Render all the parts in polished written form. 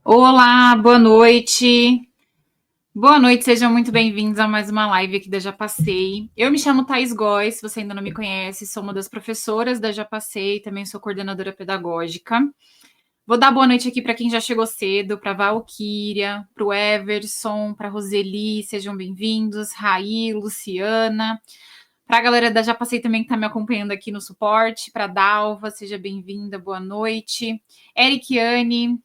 Olá, boa noite. Boa noite, sejam muito bem-vindos a mais uma live aqui da Já Passei. Eu me chamo Thaís Góes, se você ainda não me conhece, sou uma das professoras da Já Passei, também sou coordenadora pedagógica. Vou dar boa noite aqui para quem já chegou cedo, para a Valquíria, para o Everson, para a Roseli, sejam bem-vindos, Raí, Luciana, para a galera da Já Passei também que está me acompanhando aqui no suporte, para a Dalva, seja bem-vinda, boa noite. Erikiane,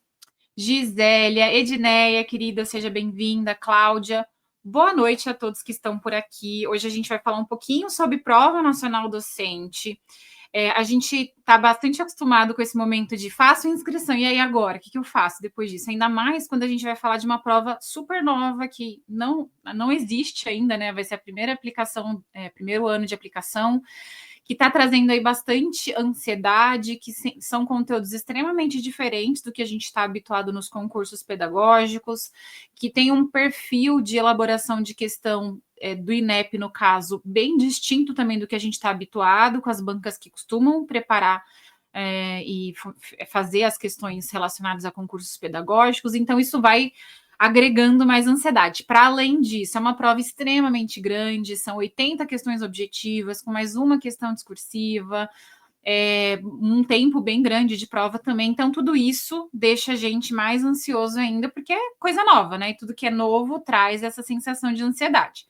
Gisélia, Edneia, querida, seja bem-vinda. Cláudia, boa noite a todos que estão por aqui. Hoje a gente vai falar um pouquinho sobre prova nacional docente. A gente está bastante acostumado com esse momento de faço inscrição, e aí agora? O que eu faço depois disso? Ainda mais quando a gente vai falar de uma prova super nova que não existe ainda, né? Vai ser a primeira aplicação, primeiro ano de aplicação, que está trazendo aí bastante ansiedade, que são conteúdos extremamente diferentes do que a gente está habituado nos concursos pedagógicos, que tem um perfil de elaboração de questão do INEP, no caso, bem distinto também do que a gente está habituado, com as bancas que costumam preparar e fazer as questões relacionadas a concursos pedagógicos. Então, isso vai agregando mais ansiedade. Para além disso, é uma prova extremamente grande, são 80 questões objetivas, com mais uma questão discursiva, um tempo bem grande de prova também. Então, tudo isso deixa a gente mais ansioso ainda, porque é coisa nova, né? E tudo que é novo traz essa sensação de ansiedade.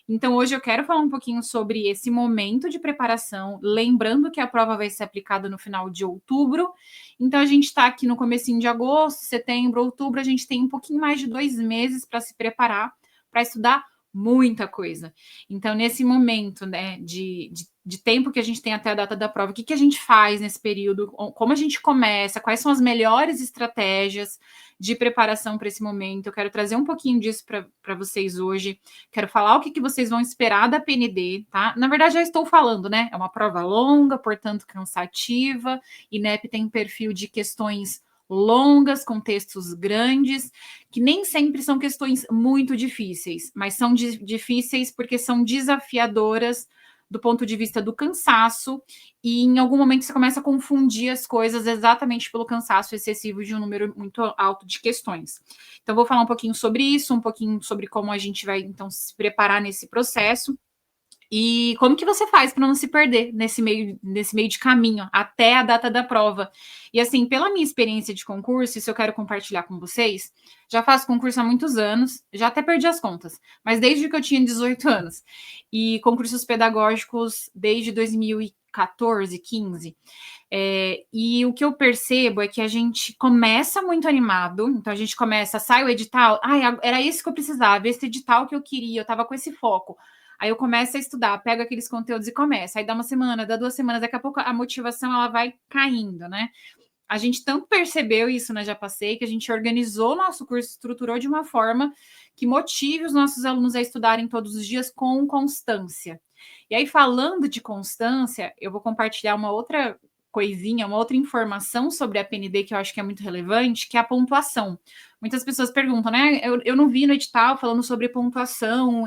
Então, hoje eu quero falar um pouquinho sobre esse momento de preparação, lembrando que a prova vai ser aplicada no final de outubro. Então, a gente está aqui no comecinho de agosto, setembro, outubro, a gente tem um pouquinho mais de 2 meses para se preparar, para estudar muita coisa. Então, nesse momento, né, de tempo que a gente tem até a data da prova, o que a gente faz nesse período? Como a gente começa? Quais são as melhores estratégias de preparação para esse momento? Eu quero trazer um pouquinho disso para vocês hoje. Quero falar o que vocês vão esperar da PND, tá? Na verdade, já estou falando, né? É uma prova longa, portanto, cansativa. INEP tem perfil de questões longas, com textos grandes, que nem sempre são questões muito difíceis, mas são difíceis porque são desafiadoras do ponto de vista do cansaço, e em algum momento você começa a confundir as coisas exatamente pelo cansaço excessivo de um número muito alto de questões. Então, vou falar um pouquinho sobre isso, um pouquinho sobre como a gente vai, então, se preparar nesse processo. E como que você faz para não se perder nesse meio de caminho até a data da prova? E assim, pela minha experiência de concurso, isso eu quero compartilhar com vocês. Já faço concurso há muitos anos, já até perdi as contas, mas desde que eu tinha 18 anos. E concursos pedagógicos desde 2014, 15. E o que eu percebo é que a gente começa muito animado, então a gente começa, sai o edital, era isso que eu precisava, esse edital que eu queria, eu estava com esse foco. Aí eu começo a estudar, pego aqueles conteúdos e começo. Aí dá uma semana, dá 2 semanas, daqui a pouco a motivação ela vai caindo, né? A gente tanto percebeu isso, né? Já passei, que a gente organizou o nosso curso, estruturou de uma forma que motive os nossos alunos a estudarem todos os dias com constância. E aí, falando de constância, eu vou compartilhar uma outra coisinha, uma outra informação sobre a PND que eu acho que é muito relevante, que é a pontuação. Muitas pessoas perguntam, né? Eu não vi no edital falando sobre pontuação,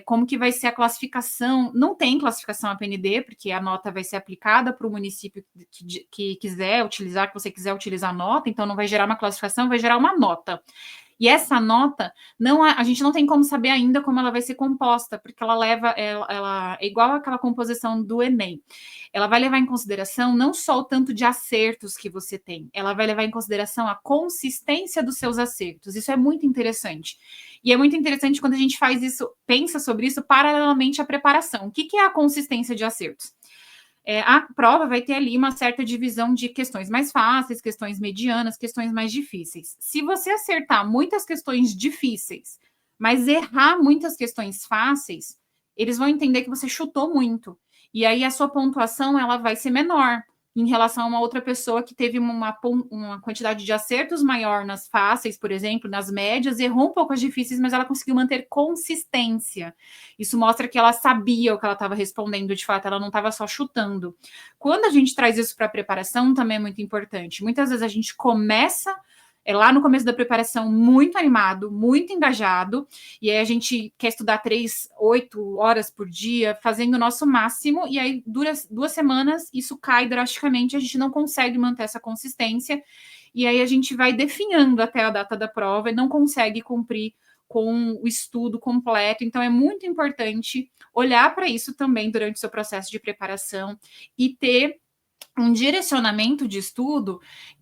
como que vai ser a classificação. Não tem classificação a PND, porque a nota vai ser aplicada para o município que quiser utilizar, que você quiser utilizar a nota, então não vai gerar uma classificação, vai gerar uma nota. E essa nota, a gente não tem como saber ainda como ela vai ser composta, porque ela é igual àquela composição do Enem. Ela vai levar em consideração não só o tanto de acertos que você tem, ela vai levar em consideração a consistência dos seus acertos. Isso é muito interessante. E é muito interessante quando a gente faz isso, pensa sobre isso paralelamente à preparação. O que é a consistência de acertos? A prova vai ter ali uma certa divisão de questões mais fáceis, questões medianas, questões mais difíceis. Se você acertar muitas questões difíceis, mas errar muitas questões fáceis, eles vão entender que você chutou muito. E aí a sua pontuação ela vai ser menor em relação a uma outra pessoa que teve uma quantidade de acertos maior nas fáceis, por exemplo, nas médias, errou um pouco as difíceis, mas ela conseguiu manter consistência. Isso mostra que ela sabia o que ela estava respondendo, de fato, ela não estava só chutando. Quando a gente traz isso para a preparação, também é muito importante. Muitas vezes a gente começa lá no começo da preparação, muito animado, muito engajado, e aí a gente quer estudar 3, 8 horas por dia, fazendo o nosso máximo, e aí dura 2 semanas, isso cai drasticamente, a gente não consegue manter essa consistência, e aí a gente vai definhando até a data da prova e não consegue cumprir com o estudo completo. Então, é muito importante olhar para isso também durante o seu processo de preparação e ter um direcionamento de estudo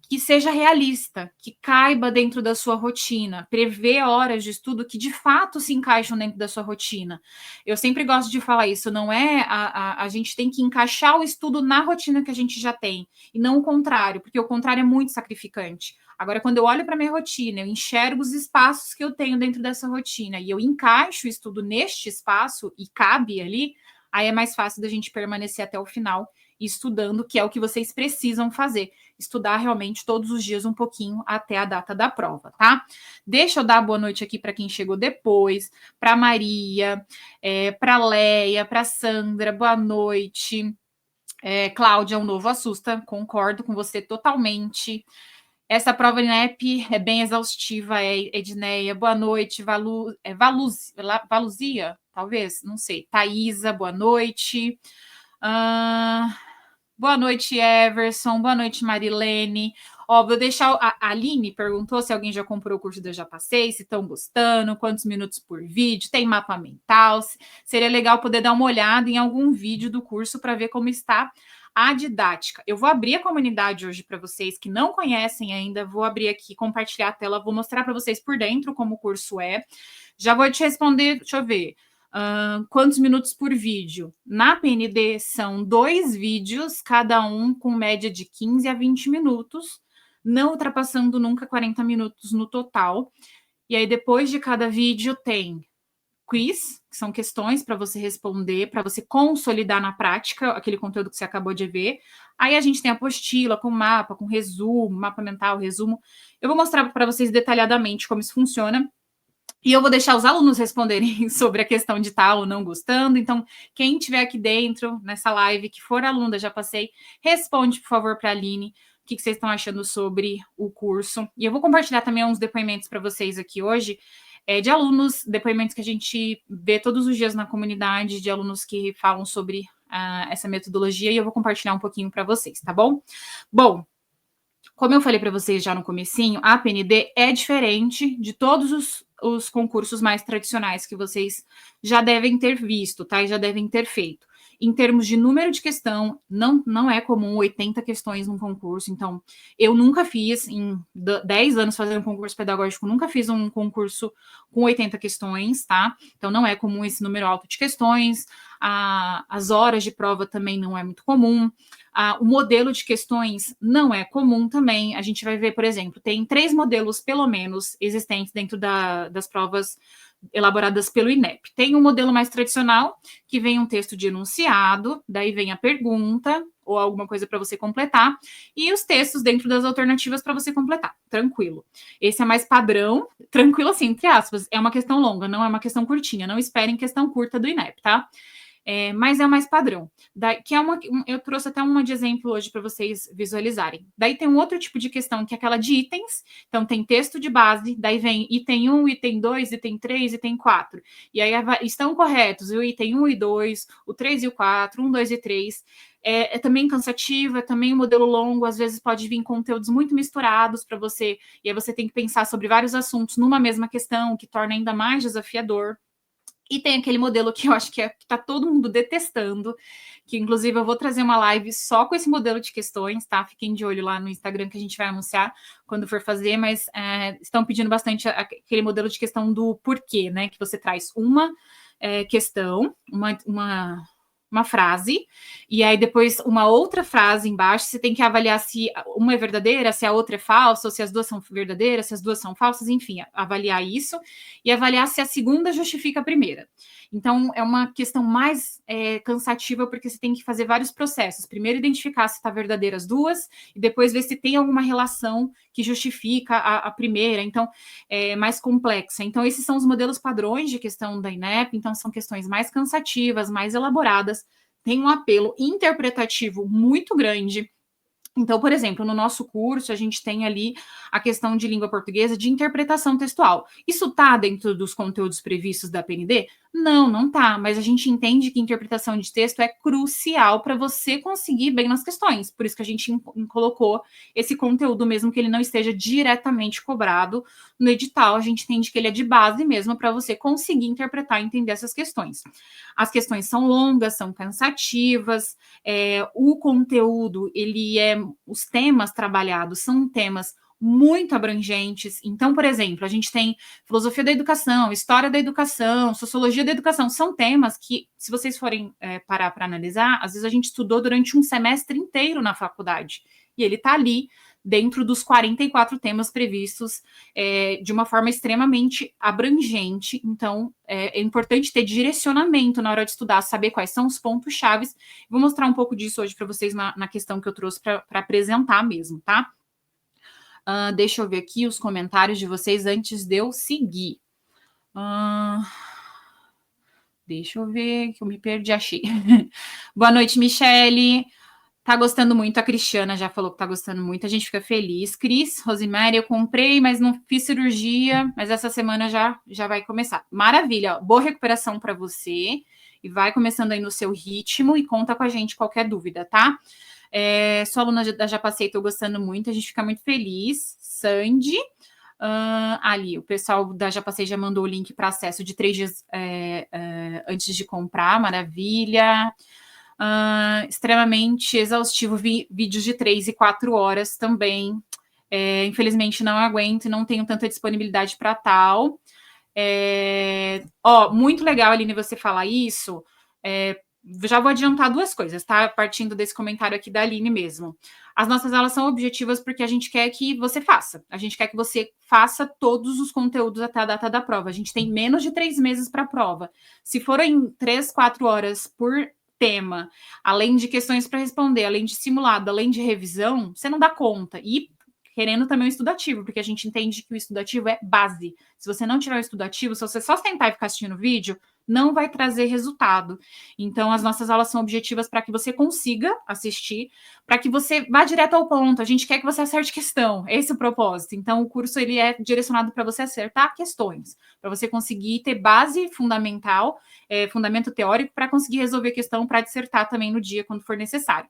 que seja realista, que caiba dentro da sua rotina, prever horas de estudo que de fato se encaixam dentro da sua rotina. Eu sempre gosto de falar isso, não é a gente tem que encaixar o estudo na rotina que a gente já tem, e não o contrário, porque o contrário é muito sacrificante. Agora, quando eu olho para a minha rotina, eu enxergo os espaços que eu tenho dentro dessa rotina e eu encaixo o estudo neste espaço e cabe ali, aí é mais fácil da gente permanecer até o final estudando, que é o que vocês precisam fazer. Estudar realmente todos os dias um pouquinho até a data da prova, tá? Deixa eu dar boa noite aqui para quem chegou depois, para Maria, para Leia, para Sandra, boa noite. Cláudia, um novo assusta, concordo com você totalmente. Essa prova INEP é bem exaustiva, Edneia. Boa noite, Valuzia, talvez, não sei. Thaisa, boa noite. Boa noite, Everson. Boa noite, Marilene. Ó, vou deixar. A Aline perguntou se alguém já comprou o curso do Eu Já Passei, se estão gostando, quantos minutos por vídeo, tem mapa mental. Seria legal poder dar uma olhada em algum vídeo do curso para ver como está a didática. Eu vou abrir a comunidade hoje para vocês que não conhecem ainda. Vou abrir aqui, compartilhar a tela, vou mostrar para vocês por dentro como o curso é. Já vou te responder, deixa eu ver. Quantos minutos por vídeo? Na PND são 2 vídeos, cada um com média de 15 a 20 minutos, não ultrapassando nunca 40 minutos no total. E aí, depois de cada vídeo, tem quiz, que são questões para você responder, para você consolidar na prática aquele conteúdo que você acabou de ver. Aí a gente tem a apostila com mapa, com resumo, mapa mental, resumo. Eu vou mostrar para vocês detalhadamente como isso funciona. E eu vou deixar os alunos responderem sobre a questão de estar ou não gostando. Então, quem estiver aqui dentro, nessa live, que for aluna, já passei, responde, por favor, para a Aline o que vocês estão achando sobre o curso. E eu vou compartilhar também uns depoimentos para vocês aqui hoje, de alunos, depoimentos que a gente vê todos os dias na comunidade, de alunos que falam sobre essa metodologia, e eu vou compartilhar um pouquinho para vocês, tá bom? Bom, como eu falei para vocês já no comecinho, a PND é diferente de todos os concursos mais tradicionais que vocês já devem ter visto, tá? E já devem ter feito. Em termos de número de questão, não é comum 80 questões num concurso. Então, eu nunca fiz, em 10 anos fazendo um concurso pedagógico, nunca fiz um concurso com 80 questões, tá? Então, não é comum esse número alto de questões. As horas de prova também não é muito comum. O modelo de questões não é comum também. A gente vai ver, por exemplo, tem 3 modelos, pelo menos, existentes dentro das provas elaboradas pelo INEP. Tem um modelo mais tradicional, que vem um texto de enunciado, daí vem a pergunta, ou alguma coisa para você completar, e os textos dentro das alternativas para você completar. Tranquilo. Esse é mais padrão, tranquilo assim, entre aspas, é uma questão longa, não é uma questão curtinha. Não esperem questão curta do INEP, tá? Mas é o mais padrão. Eu trouxe até uma de exemplo hoje para vocês visualizarem. Daí tem um outro tipo de questão, que é aquela de itens. Então, tem texto de base, daí vem item 1, item 2, item 3, item 4. E aí estão corretos o item 1 e 2, o 3 e o 4, 1, 2 e 3. É também cansativo, é também um modelo longo, às vezes pode vir conteúdos muito misturados para você, e aí você tem que pensar sobre vários assuntos numa mesma questão, o que torna ainda mais desafiador. E tem aquele modelo que eu acho que está todo mundo detestando, que inclusive eu vou trazer uma live só com esse modelo de questões, tá? Fiquem de olho lá no Instagram que a gente vai anunciar quando for fazer, mas estão pedindo bastante aquele modelo de questão do porquê, né? Que você traz uma questão, uma frase, e aí depois uma outra frase embaixo, você tem que avaliar se uma é verdadeira, se a outra é falsa, ou se as duas são verdadeiras, se as duas são falsas, enfim, avaliar isso, e avaliar se a segunda justifica a primeira. Então, é uma questão mais cansativa, porque você tem que fazer vários processos. Primeiro, identificar se está verdadeira as duas, e depois ver se tem alguma relação que justifica a primeira. Então, é mais complexa. Então, esses são os modelos padrões de questão da INEP. Então, são questões mais cansativas, mais elaboradas, tem um apelo interpretativo muito grande. Então, por exemplo, no nosso curso, a gente tem ali a questão de língua portuguesa de interpretação textual. Isso está dentro dos conteúdos previstos da PND? Não, não está, mas a gente entende que interpretação de texto é crucial para você conseguir bem nas questões. Por isso que a gente colocou esse conteúdo, mesmo que ele não esteja diretamente cobrado no edital, a gente entende que ele é de base mesmo para você conseguir interpretar e entender essas questões. As questões são longas, são cansativas, o conteúdo, os temas trabalhados são temas muito abrangentes. Então, por exemplo, a gente tem filosofia da educação, história da educação, sociologia da educação. São temas que, se vocês forem parar para analisar, às vezes a gente estudou durante um semestre inteiro na faculdade. E ele está ali dentro dos 44 temas previstos de uma forma extremamente abrangente. Então, é importante ter direcionamento na hora de estudar, saber quais são os pontos chaves. Vou mostrar um pouco disso hoje para vocês na questão que eu trouxe para apresentar mesmo, tá? Deixa eu ver aqui os comentários de vocês antes de eu seguir. Deixa eu ver, que eu me perdi, achei. Boa noite, Michele. Tá gostando muito, a Cristiana já falou que tá gostando muito, a gente fica feliz. Cris, Rosemary, eu comprei, mas não fiz cirurgia, mas essa semana já vai começar. Maravilha, boa recuperação para você, e vai começando aí no seu ritmo, e conta com a gente qualquer dúvida, tá? Sou aluna da Já Passei, tô gostando muito, a gente fica muito feliz. Sandy, ali, o pessoal da Já Passei já mandou o link para acesso de 3 dias antes de comprar, maravilha. Extremamente exaustivo, vídeos de 3 e 4 horas também. Infelizmente não aguento e não tenho tanta disponibilidade para tal. Muito legal, Aline, você falar isso. Já vou adiantar 2 coisas, tá? Partindo desse comentário aqui da Aline mesmo. As nossas aulas são objetivas porque a gente quer que você faça. A gente quer que você faça todos os conteúdos até a data da prova. A gente tem menos de 3 meses para a prova. Se forem 3, 4 horas por tema, além de questões para responder, além de simulado, além de revisão, você não dá conta. E querendo também o estudativo, porque a gente entende que o estudativo é base. Se você não tiver o estudativo, se você só sentar e ficar assistindo o vídeo, não vai trazer resultado. Então, as nossas aulas são objetivas para que você consiga assistir, para que você vá direto ao ponto. A gente quer que você acerte questão, esse é o propósito. Então, o curso ele é direcionado para você acertar questões, para você conseguir ter base fundamental, fundamento teórico, para conseguir resolver questão para dissertar também no dia, quando for necessário.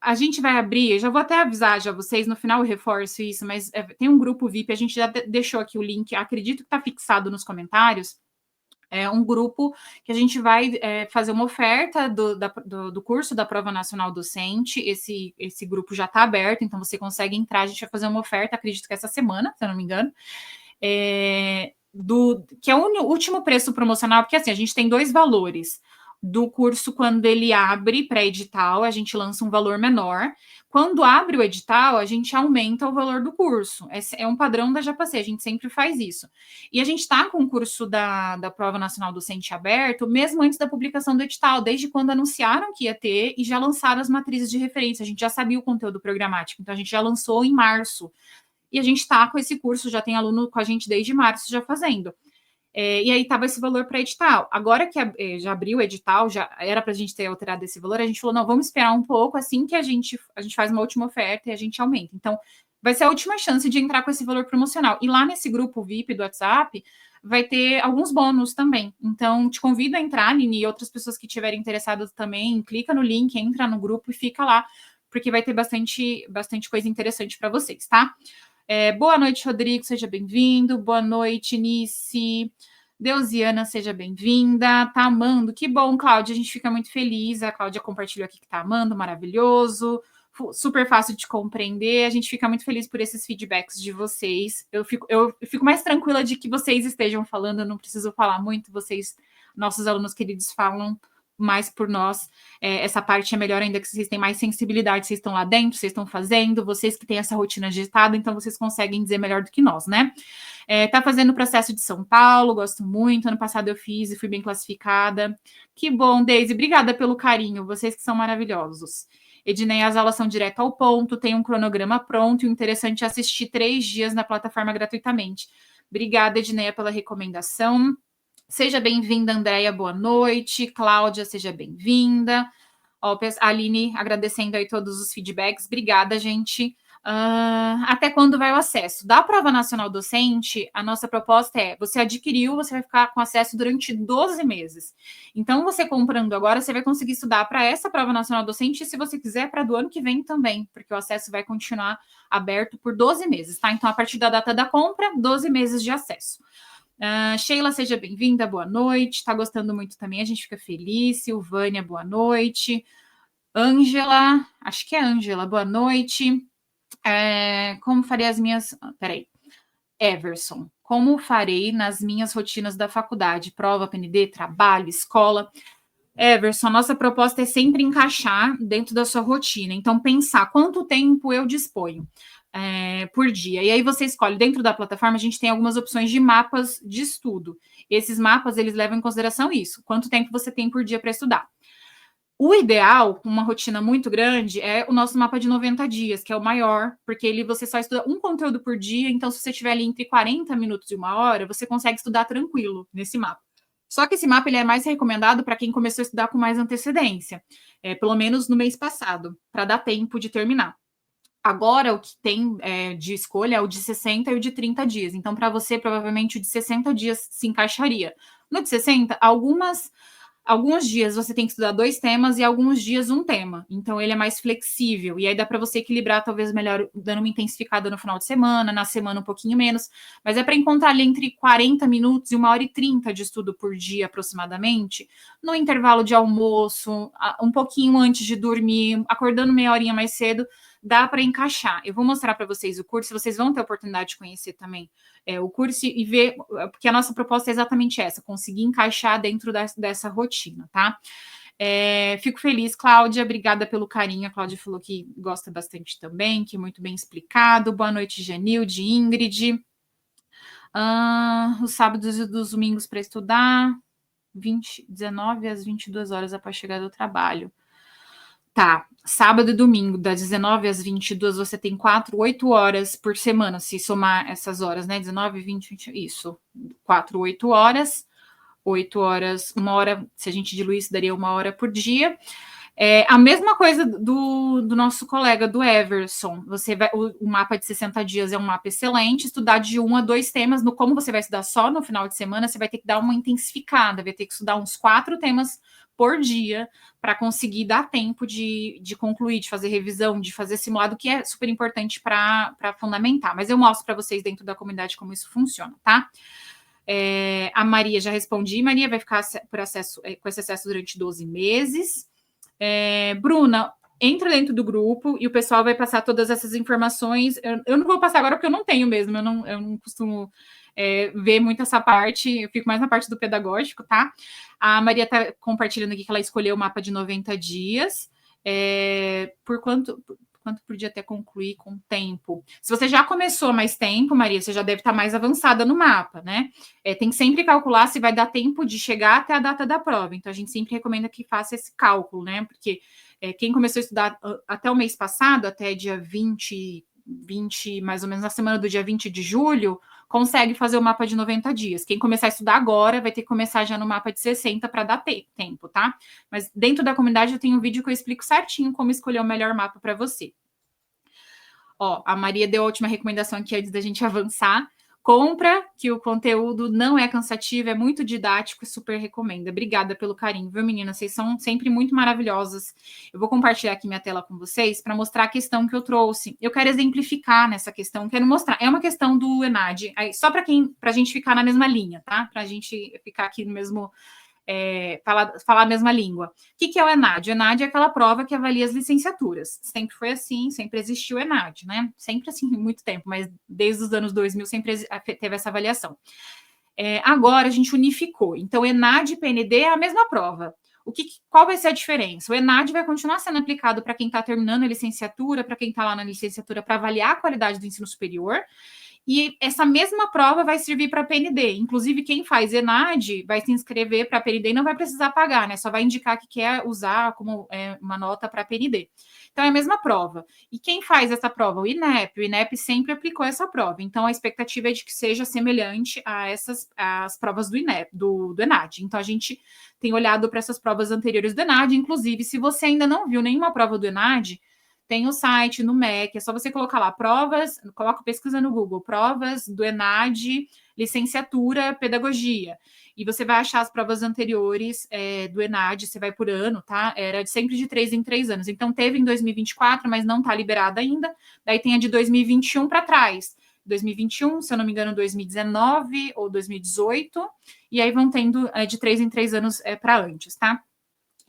A gente vai abrir, eu já vou até avisar já vocês, no final eu reforço isso, mas tem um grupo VIP, a gente já deixou aqui o link, acredito que está fixado nos comentários. É um grupo que a gente vai fazer uma oferta do curso da Prova Nacional Docente. Esse grupo já está aberto, então você consegue entrar. A gente vai fazer uma oferta, acredito que essa semana, se eu não me engano, que é o último preço promocional, porque assim, a gente tem 2 valores. Do curso, quando ele abre para edital, a gente lança um valor menor. Quando abre o edital, a gente aumenta o valor do curso. Esse é um padrão da Já Passei, a gente sempre faz isso. E a gente está com o curso da Prova Nacional Docente aberto, mesmo antes da publicação do edital, desde quando anunciaram que ia ter e já lançaram as matrizes de referência. A gente já sabia o conteúdo programático, então a gente já lançou em março. E a gente está com esse curso, já tem aluno com a gente desde março já fazendo. E aí estava esse valor para edital. Agora que já abriu o edital, já era para a gente ter alterado esse valor, a gente falou, não, vamos esperar um pouco, assim que a gente faz uma última oferta e a gente aumenta. Então, vai ser a última chance de entrar com esse valor promocional. E lá nesse grupo VIP do WhatsApp, vai ter alguns bônus também. Então, te convido a entrar, Nini, e outras pessoas que estiverem interessadas também, clica no link, entra no grupo e fica lá, porque vai ter bastante coisa interessante para vocês, tá? Boa noite, Rodrigo, seja bem-vindo. Boa noite, Nice. Deusiana, seja bem-vinda. Tá amando? Que bom, Cláudia, a gente fica muito feliz. A Cláudia compartilhou aqui que tá amando, maravilhoso. Super fácil de compreender. A gente fica muito feliz por esses feedbacks de vocês. Eu fico mais tranquila de que vocês estejam falando, eu não preciso falar muito, vocês, nossos alunos queridos, falam mais por nós. Essa parte é melhor ainda, que vocês têm mais sensibilidade, vocês estão lá dentro, vocês estão fazendo, vocês que têm essa rotina agitada, então vocês conseguem dizer melhor do que nós, né? Tá fazendo o processo de São Paulo, gosto muito, ano passado eu fiz e fui bem classificada. Que bom, Deise, obrigada pelo carinho, vocês que são maravilhosos. Ednei, as aulas são direto ao ponto, tem um cronograma pronto, e o interessante é assistir 3 dias na plataforma gratuitamente. Obrigada, Edneia, pela recomendação. Seja bem-vinda, Andréia, boa noite. Cláudia, seja bem-vinda. Ó, a Aline agradecendo aí todos os feedbacks. Obrigada, gente. Até quando vai o acesso? Da Prova Nacional Docente, a nossa proposta é, você adquiriu, você vai ficar com acesso durante 12 meses. Então, você comprando agora, você vai conseguir estudar para essa Prova Nacional Docente e, se você quiser, para do ano que vem também, porque o acesso vai continuar aberto por 12 meses, tá? Então, a partir da data da compra, 12 meses de acesso. Sheila, seja bem-vinda, boa noite. Tá gostando muito também, a gente fica feliz. Silvânia, boa noite. Ângela, acho que é Ângela, boa noite. Como farei as minhas... Peraí. Everson, como farei nas minhas rotinas da faculdade? Prova, PND, trabalho, escola? Everson, nossa proposta é sempre encaixar dentro da sua rotina. Então, pensar quanto tempo eu disponho por dia. E aí você escolhe, dentro da plataforma, a gente tem algumas opções de mapas de estudo. Esses mapas, eles levam em consideração isso. Quanto tempo você tem por dia para estudar. O ideal, com uma rotina muito grande, é o nosso mapa de 90 dias, que é o maior, porque você só estuda um conteúdo por dia, então se você tiver ali entre 40 minutos e 1 hora, você consegue estudar tranquilo nesse mapa. Só que esse mapa ele é mais recomendado para quem começou a estudar com mais antecedência, pelo menos no mês passado, para dar tempo de terminar. Agora, o que tem de escolha é o de 60 e o de 30 dias. Então, para você, provavelmente, o de 60 dias se encaixaria. No de 60, alguns dias você tem que estudar 2 temas e alguns dias um tema. Então, ele é mais flexível. E aí dá para você equilibrar, talvez, melhor, dando uma intensificada no final de semana, na semana um pouquinho menos. Mas é para encontrar ali entre 40 minutos e 1 hora e 30 de estudo por dia, aproximadamente, no intervalo de almoço, um pouquinho antes de dormir, acordando meia horinha mais cedo, dá para encaixar. Eu vou mostrar para vocês o curso, vocês vão ter a oportunidade de conhecer também o curso e ver, porque a nossa proposta é exatamente essa, conseguir encaixar dentro dessa rotina, tá? Fico feliz, Cláudia, obrigada pelo carinho. A Cláudia falou que gosta bastante também, que é muito bem explicado. Boa noite, Janilde, Ingrid. Os sábados e dos domingos para estudar, 19 às 22 horas após chegar do trabalho. Tá, sábado e domingo, das 19 às 22, você tem 8 horas por semana, se somar essas horas, né? 19, 20, 20, isso. 8 horas. 8 horas, 1 hora, se a gente diluísse, daria 1 hora por dia. A mesma coisa do nosso colega, do Everson. O mapa de 60 dias é um mapa excelente. Estudar de 1 a 2 temas. Como você vai estudar só no final de semana, você vai ter que dar uma intensificada, vai ter que estudar uns 4 temas por dia para conseguir dar tempo de concluir, de fazer revisão, de fazer simulado, que é super importante para fundamentar. Mas eu mostro para vocês dentro da comunidade como isso funciona, tá? A Maria, já respondi. Maria vai ficar com esse acesso durante 12 meses. Bruna, entra dentro do grupo e o pessoal vai passar todas essas informações. Eu não vou passar agora porque eu não tenho mesmo, eu não costumo ver muito essa parte, eu fico mais na parte do pedagógico, tá? A Maria está compartilhando aqui que ela escolheu o mapa de 90 dias. Por quanto por dia até concluir com tempo? Se você já começou há mais tempo, Maria, você já deve estar mais avançada no mapa, né? Tem que sempre calcular se vai dar tempo de chegar até a data da prova. Então, a gente sempre recomenda que faça esse cálculo, né? Porque quem começou a estudar até o mês passado, até dia 20, mais ou menos na semana do dia 20 de julho, consegue fazer o mapa de 90 dias. Quem começar a estudar agora vai ter que começar já no mapa de 60 para dar tempo, tá? Mas dentro da comunidade eu tenho um vídeo que eu explico certinho como escolher o melhor mapa para você. Ó, a Maria deu a última recomendação aqui antes da gente avançar. Compra, que o conteúdo não é cansativo, é muito didático e super recomenda. Obrigada pelo carinho, viu, meninas? Vocês são sempre muito maravilhosas. Eu vou compartilhar aqui minha tela com vocês para mostrar a questão que eu trouxe. Eu quero exemplificar nessa questão, quero mostrar. É uma questão do ENAD, só para a gente ficar na mesma linha, tá? Para a gente ficar aqui no mesmo... falar a mesma língua. O que é o ENAD? O ENAD é aquela prova que avalia as licenciaturas. Sempre foi assim, sempre existiu o ENAD, né? Sempre assim, muito tempo, mas desde os anos 2000 sempre teve essa avaliação. Agora a gente unificou. Então, ENAD e PND é a mesma prova. Qual vai ser a diferença? O ENAD vai continuar sendo aplicado para quem está terminando a licenciatura, para quem está lá na licenciatura para avaliar a qualidade do ensino superior, E essa mesma prova vai servir para a PND. Inclusive, quem faz ENAD vai se inscrever para a PND e não vai precisar pagar, né? Só vai indicar que quer usar como uma nota para a PND. Então, é a mesma prova. E quem faz essa prova? O INEP. O INEP sempre aplicou essa prova. Então, a expectativa é de que seja semelhante a as provas do INEP, do ENAD. Então, a gente tem olhado para essas provas anteriores do ENAD. Inclusive, se você ainda não viu nenhuma prova do ENAD, tem o site no MEC, é só você colocar lá provas, coloca pesquisa no Google, provas do ENAD, licenciatura, pedagogia. E você vai achar as provas anteriores do ENAD, você vai por ano, tá? Era sempre de 3 em 3 anos. Então, teve em 2024, mas não está liberada ainda. Daí tem a de 2021 para trás. 2021, se eu não me engano, 2019 ou 2018. E aí vão tendo de 3 em 3 anos para antes, tá?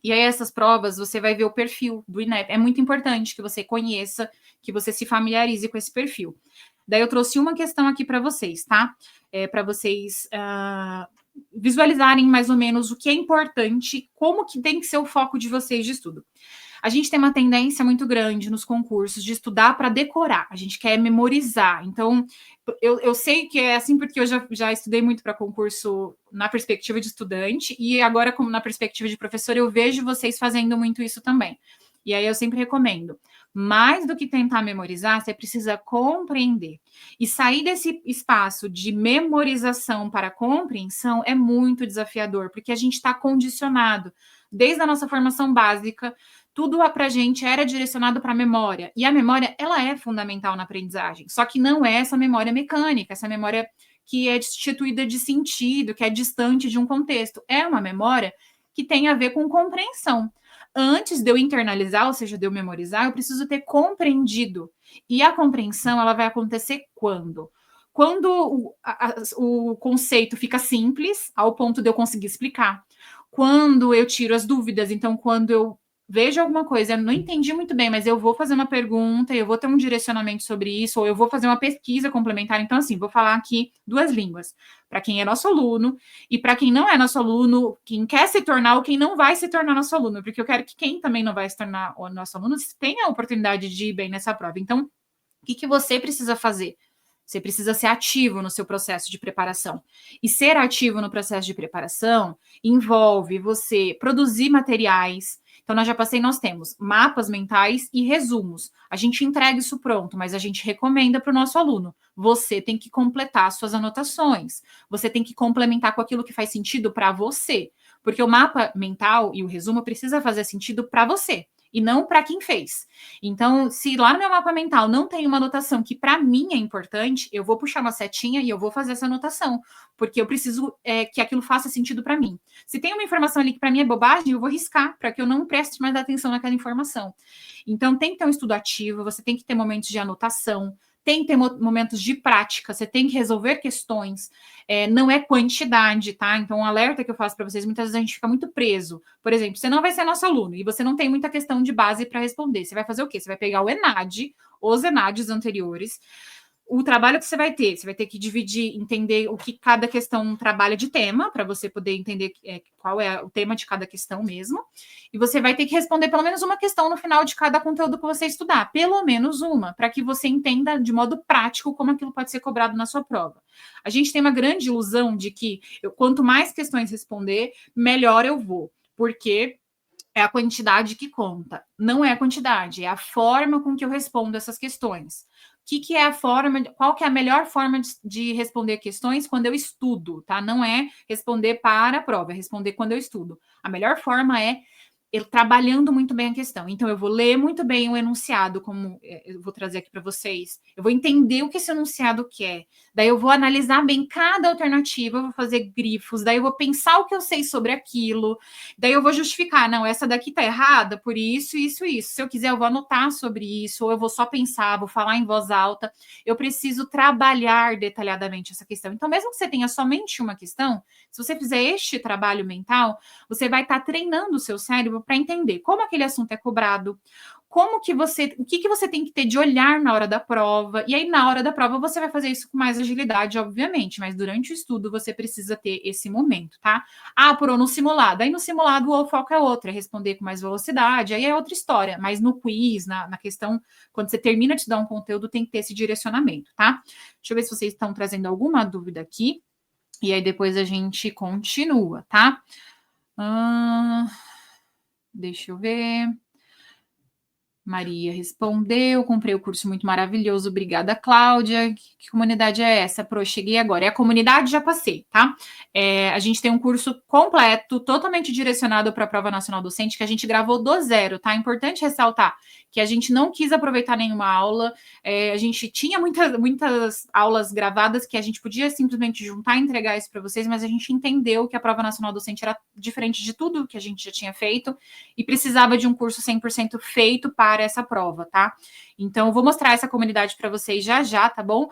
E aí, essas provas, você vai ver o perfil do INEP. É muito importante que você conheça, que você se familiarize com esse perfil. Daí, eu trouxe uma questão aqui para vocês, tá? Para vocês visualizarem mais ou menos o que é importante, como que tem que ser o foco de vocês de estudo. A gente tem uma tendência muito grande nos concursos de estudar para decorar, a gente quer memorizar. Então, eu sei que é assim porque eu já estudei muito para concurso na perspectiva de estudante, e agora, como na perspectiva de professor, eu vejo vocês fazendo muito isso também. E aí eu sempre recomendo. Mais do que tentar memorizar, você precisa compreender. E sair desse espaço de memorização para compreensão é muito desafiador, porque a gente está condicionado, desde a nossa formação básica, tudo para a gente era direcionado para a memória. E a memória, ela é fundamental na aprendizagem. Só que não é essa memória mecânica, essa memória que é destituída de sentido, que é distante de um contexto. É uma memória que tem a ver com compreensão. Antes de eu internalizar, ou seja, de eu memorizar, eu preciso ter compreendido. E a compreensão, ela vai acontecer quando? Quando o conceito fica simples, ao ponto de eu conseguir explicar. Quando eu tiro as dúvidas, então, quando eu vejo alguma coisa, eu não entendi muito bem, mas eu vou fazer uma pergunta, eu vou ter um direcionamento sobre isso, ou eu vou fazer uma pesquisa complementar. Então, assim, vou falar aqui duas línguas, para quem é nosso aluno e para quem não é nosso aluno, quem quer se tornar ou quem não vai se tornar nosso aluno, porque eu quero que quem também não vai se tornar o nosso aluno tenha a oportunidade de ir bem nessa prova. Então, o que você precisa fazer? Você precisa ser ativo no seu processo de preparação. E ser ativo no processo de preparação envolve você produzir materiais. Então, na Já Passei, nós temos mapas mentais e resumos. A gente entrega isso pronto, mas a gente recomenda para o nosso aluno. Você tem que completar suas anotações. Você tem que complementar com aquilo que faz sentido para você. Porque o mapa mental e o resumo precisa fazer sentido para você e não para quem fez. Então, se lá no meu mapa mental não tem uma anotação que para mim é importante, eu vou puxar uma setinha e eu vou fazer essa anotação, porque eu preciso que aquilo faça sentido para mim. Se tem uma informação ali que para mim é bobagem, eu vou riscar para que eu não preste mais atenção naquela informação. Então, tem que ter um estudo ativo, você tem que ter momentos de anotação, tem que ter momentos de prática, você tem que resolver questões, não é quantidade, tá? Então, um alerta que eu faço para vocês, muitas vezes a gente fica muito preso. Por exemplo, você não vai ser nosso aluno e você não tem muita questão de base para responder. Você vai fazer o quê? Você vai pegar o ENAD, os ENADs anteriores, o trabalho que você vai ter que dividir, entender o que cada questão trabalha de tema, para você poder entender qual é o tema de cada questão mesmo, e você vai ter que responder pelo menos uma questão no final de cada conteúdo que você estudar, pelo menos uma, para que você entenda de modo prático como aquilo pode ser cobrado na sua prova. A gente tem uma grande ilusão de que quanto mais questões responder, melhor eu vou, porque é a quantidade que conta. Não é a quantidade, é a forma com que eu respondo essas questões. Que é a forma, qual que é a melhor forma de responder questões quando eu estudo, tá? Não é responder para a prova, é responder quando eu estudo. A melhor forma é trabalhando muito bem a questão. Então, eu vou ler muito bem o enunciado, como eu vou trazer aqui para vocês. Eu vou entender o que esse enunciado quer. Daí, eu vou analisar bem cada alternativa, eu vou fazer grifos. Daí, eu vou pensar o que eu sei sobre aquilo. Daí, eu vou justificar. Não, essa daqui tá errada por isso, isso, isso. Se eu quiser, eu vou anotar sobre isso, ou eu vou só pensar, vou falar em voz alta. Eu preciso trabalhar detalhadamente essa questão. Então, mesmo que você tenha somente uma questão, se você fizer este trabalho mental, você vai estar treinando o seu cérebro para entender como aquele assunto é cobrado, o que você tem que ter de olhar na hora da prova, e aí na hora da prova você vai fazer isso com mais agilidade, obviamente, mas durante o estudo você precisa ter esse momento, tá? Ah, apurou no simulado, aí no simulado o foco é outro, é responder com mais velocidade, aí é outra história, mas no quiz, na questão, quando você termina de dar um conteúdo, tem que ter esse direcionamento, tá? Deixa eu ver se vocês estão trazendo alguma dúvida aqui, e aí depois a gente continua, tá? Deixa eu ver. Maria respondeu, comprei o curso muito maravilhoso, obrigada, Cláudia. Que comunidade é essa? Pro, cheguei agora. É a comunidade, já passei, tá? A gente tem um curso completo, totalmente direcionado para a Prova Nacional Docente, que a gente gravou do zero, tá? É importante ressaltar que a gente não quis aproveitar nenhuma aula, a gente tinha muitas aulas gravadas que a gente podia simplesmente juntar e entregar isso para vocês, mas a gente entendeu que a Prova Nacional Docente era diferente de tudo que a gente já tinha feito e precisava de um curso 100% feito para essa prova, tá? Então, eu vou mostrar essa comunidade para vocês já, tá bom?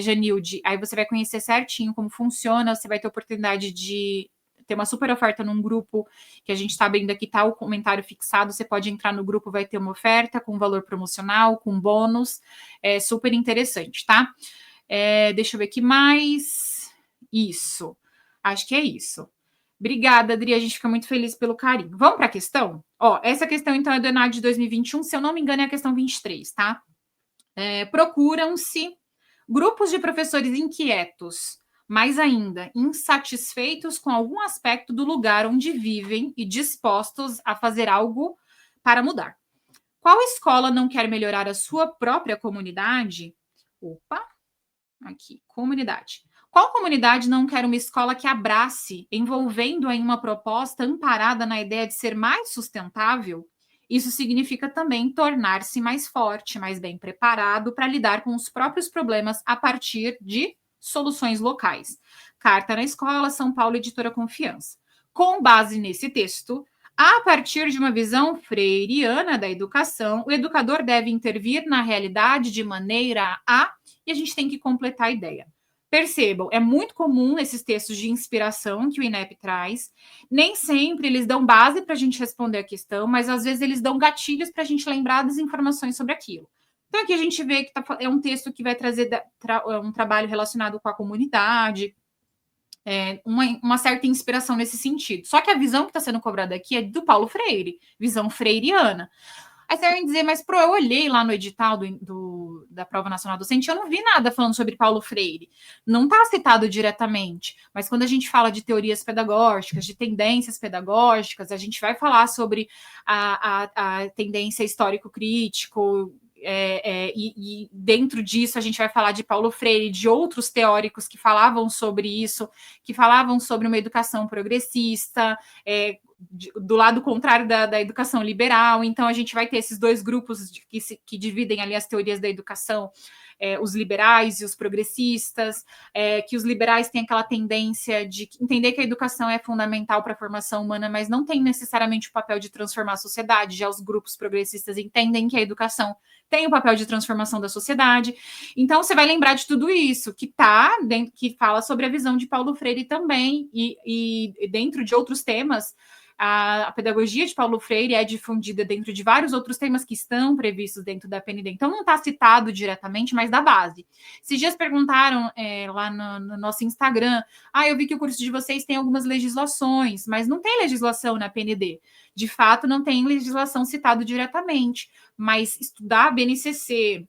Janilde, aí você vai conhecer certinho como funciona, você vai ter oportunidade de ter uma super oferta num grupo que a gente está abrindo aqui, tá o comentário fixado, você pode entrar no grupo, vai ter uma oferta com valor promocional, com bônus, super interessante, tá? Deixa eu ver aqui mais. Isso, acho que é isso. Obrigada, Adri, a gente fica muito feliz pelo carinho. Vamos para a questão? Ó, essa questão, então, é do ENAD de 2021, se eu não me engano, é a questão 23, tá? Procuram-se grupos de professores inquietos, mais ainda, insatisfeitos com algum aspecto do lugar onde vivem e dispostos a fazer algo para mudar. Qual escola não quer melhorar a sua própria comunidade? Opa, aqui, comunidade. Qual comunidade não quer uma escola que abrace, envolvendo-a em uma proposta amparada na ideia de ser mais sustentável? Isso significa também tornar-se mais forte, mais bem preparado para lidar com os próprios problemas a partir de soluções locais. Carta na Escola, São Paulo, Editora Confiança. Com base nesse texto, a partir de uma visão freiriana da educação, o educador deve intervir na realidade de maneira a... E a gente tem que completar a ideia. Percebam, é muito comum esses textos de inspiração que o INEP traz. Nem sempre eles dão base para a gente responder a questão, mas às vezes eles dão gatilhos para a gente lembrar das informações sobre aquilo. Então aqui a gente vê que é um texto que vai trazer um trabalho relacionado com a comunidade, uma certa inspiração nesse sentido. Só que a visão que está sendo cobrada aqui é do Paulo Freire, visão freiriana. Aí você vai dizer, mas eu olhei lá no edital da Prova Nacional Docente, eu não vi nada falando sobre Paulo Freire. Não está citado diretamente, mas quando a gente fala de teorias pedagógicas, de tendências pedagógicas, a gente vai falar sobre a tendência histórico-crítico, e dentro disso a gente vai falar de Paulo Freire, de outros teóricos que falavam sobre isso, que falavam sobre uma educação progressista, do lado contrário da educação liberal. Então a gente vai ter esses dois grupos que dividem ali as teorias da educação, os liberais e os progressistas, que os liberais têm aquela tendência de entender que a educação é fundamental para a formação humana, mas não tem necessariamente o papel de transformar a sociedade. Já os grupos progressistas entendem que a educação tem o papel de transformação da sociedade. Então você vai lembrar de tudo isso que está dentro, que fala sobre a visão de Paulo Freire também, e dentro de outros temas. A pedagogia de Paulo Freire é difundida dentro de vários outros temas que estão previstos dentro da PND. Então, não está citado diretamente, mas da base. Esses dias perguntaram lá no nosso Instagram, eu vi que o curso de vocês tem algumas legislações, mas não tem legislação na PND. De fato, não tem legislação citada diretamente, mas estudar a BNCC,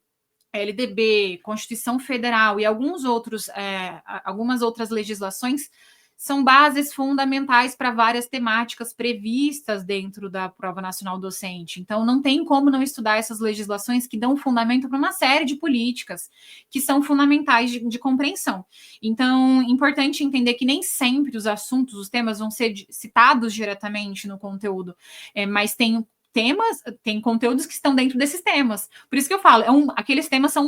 LDB, Constituição Federal e algumas outras legislações são bases fundamentais para várias temáticas previstas dentro da Prova Nacional Docente. Então, não tem como não estudar essas legislações que dão fundamento para uma série de políticas que são fundamentais de compreensão. Então, importante entender que nem sempre os assuntos, os temas vão ser citados diretamente no conteúdo, mas tem conteúdos que estão dentro desses temas. Por isso que eu falo, aqueles temas são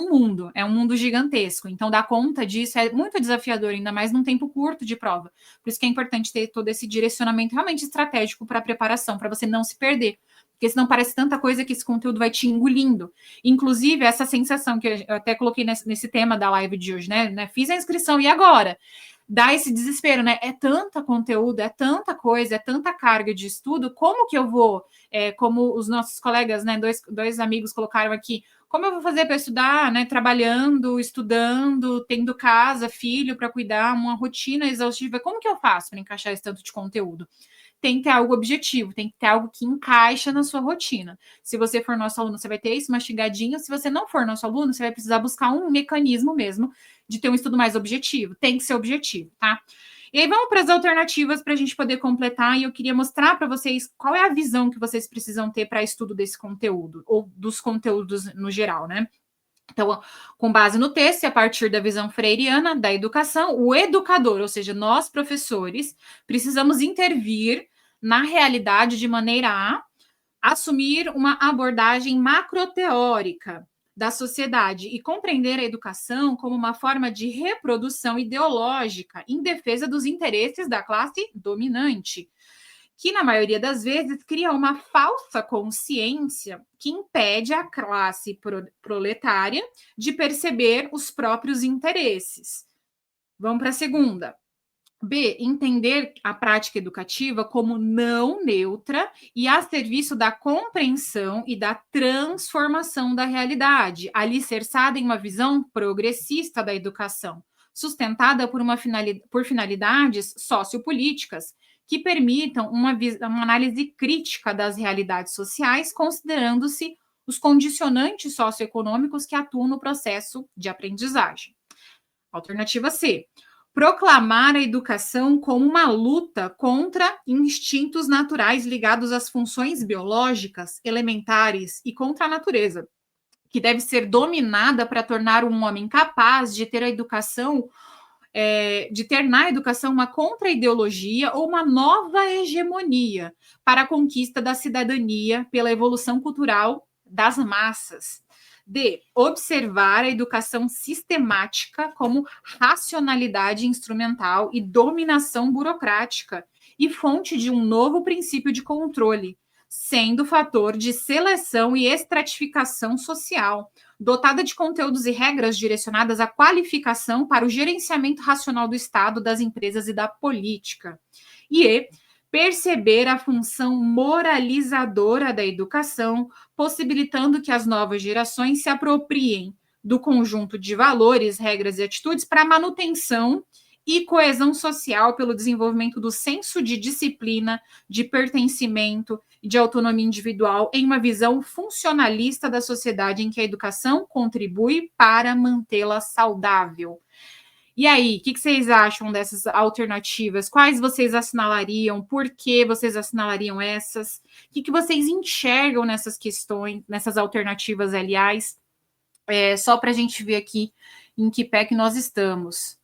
é um mundo gigantesco. Então, dar conta disso é muito desafiador, ainda mais num tempo curto de prova. Por isso que é importante ter todo esse direcionamento realmente estratégico para a preparação, para você não se perder. Porque senão parece tanta coisa que esse conteúdo vai te engolindo. Inclusive, essa sensação que eu até coloquei nesse tema da live de hoje, né? Fiz a inscrição, e agora? dá esse desespero, né? É tanta conteúdo, é tanta coisa, é tanta carga de estudo, como que eu vou, como os nossos colegas, né, dois amigos colocaram aqui, como eu vou fazer para estudar, né, trabalhando, estudando, tendo casa, filho para cuidar, uma rotina exaustiva, como que eu faço para encaixar esse tanto de conteúdo? Tem que ter algo objetivo, tem que ter algo que encaixa na sua rotina. Se você for nosso aluno, você vai ter isso mastigadinho. Se você não for nosso aluno, você vai precisar buscar um mecanismo mesmo de ter um estudo mais objetivo. Tem que ser objetivo, tá? E aí vamos para as alternativas para a gente poder completar. E eu queria mostrar para vocês qual é a visão que vocês precisam ter para estudo desse conteúdo, ou dos conteúdos no geral, né? Então, com base no texto e a partir da visão freiriana da educação, o educador, ou seja, nós professores, precisamos intervir na realidade de maneira a assumir uma abordagem macroteórica da sociedade e compreender a educação como uma forma de reprodução ideológica em defesa dos interesses da classe dominante, que na maioria das vezes cria uma falsa consciência que impede a classe proletária de perceber os próprios interesses. Vamos para a segunda. B, entender a prática educativa como não neutra e a serviço da compreensão e da transformação da realidade, alicerçada em uma visão progressista da educação, sustentada por finalidades sociopolíticas que permitam uma análise crítica das realidades sociais, considerando-se os condicionantes socioeconômicos que atuam no processo de aprendizagem. Alternativa C, proclamar a educação como uma luta contra instintos naturais ligados às funções biológicas, elementares e contra a natureza, que deve ser dominada para tornar um homem capaz de ter a educação, de ter na educação uma contra-ideologia ou uma nova hegemonia para a conquista da cidadania pela evolução cultural das massas. D, observar a educação sistemática como racionalidade instrumental e dominação burocrática e fonte de um novo princípio de controle, sendo fator de seleção e estratificação social, dotada de conteúdos e regras direcionadas à qualificação para o gerenciamento racional do Estado, das empresas e da política. E perceber a função moralizadora da educação, possibilitando que as novas gerações se apropriem do conjunto de valores, regras e atitudes para a manutenção e coesão social pelo desenvolvimento do senso de disciplina, de pertencimento e de autonomia individual em uma visão funcionalista da sociedade em que a educação contribui para mantê-la saudável. E aí, o que vocês acham dessas alternativas? Quais vocês assinalariam? Por que vocês assinalariam essas? O que vocês enxergam nessas questões, nessas alternativas, aliás? Só para a gente ver aqui em que pé que nós estamos.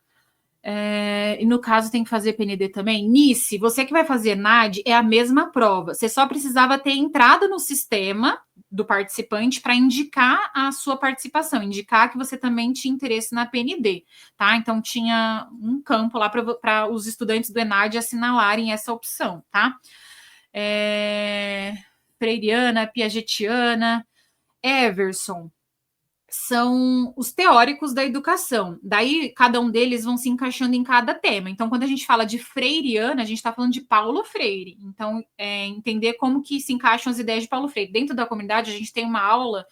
E no caso tem que fazer PND também. Nice, você que vai fazer NAD, é a mesma prova. Você só precisava ter entrado no sistema do participante para indicar a sua participação, indicar que você também tinha interesse na PND, tá? Então tinha um campo lá para os estudantes do ENAD assinalarem essa opção, tá? Freiriana, Piagetiana, Everson, são os teóricos da educação. Daí, cada um deles vão se encaixando em cada tema. Então, quando a gente fala de freiriana, a gente está falando de Paulo Freire. Então, entender como que se encaixam as ideias de Paulo Freire. Dentro da comunidade, a gente tem uma aula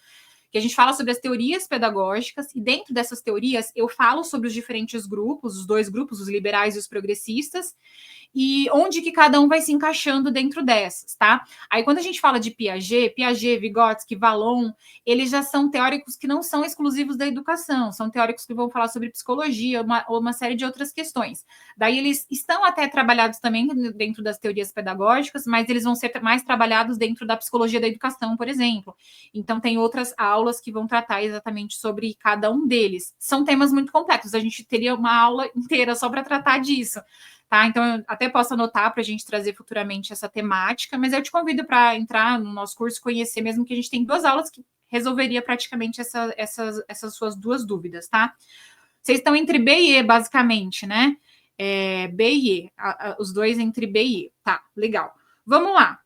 que a gente fala sobre as teorias pedagógicas, e dentro dessas teorias eu falo sobre os diferentes grupos, os dois grupos, os liberais e os progressistas, e onde que cada um vai se encaixando dentro dessas, tá? Aí quando a gente fala de Piaget, Vygotsky, Vallon, eles já são teóricos que não são exclusivos da educação, são teóricos que vão falar sobre psicologia, ou uma série de outras questões. Daí eles estão até trabalhados também dentro das teorias pedagógicas, mas eles vão ser mais trabalhados dentro da psicologia da educação, por exemplo. Então tem outras aulas que vão tratar exatamente sobre cada um deles. São temas muito complexos, a gente teria uma aula inteira só para tratar disso. Tá? Então, eu até posso anotar para a gente trazer futuramente essa temática, mas eu te convido para entrar no nosso curso, conhecer mesmo, que a gente tem 2 aulas que resolveria praticamente essas suas 2 dúvidas, tá? Vocês estão entre B e E, basicamente, né? B e E, os dois entre B e E. Tá, legal. Vamos lá.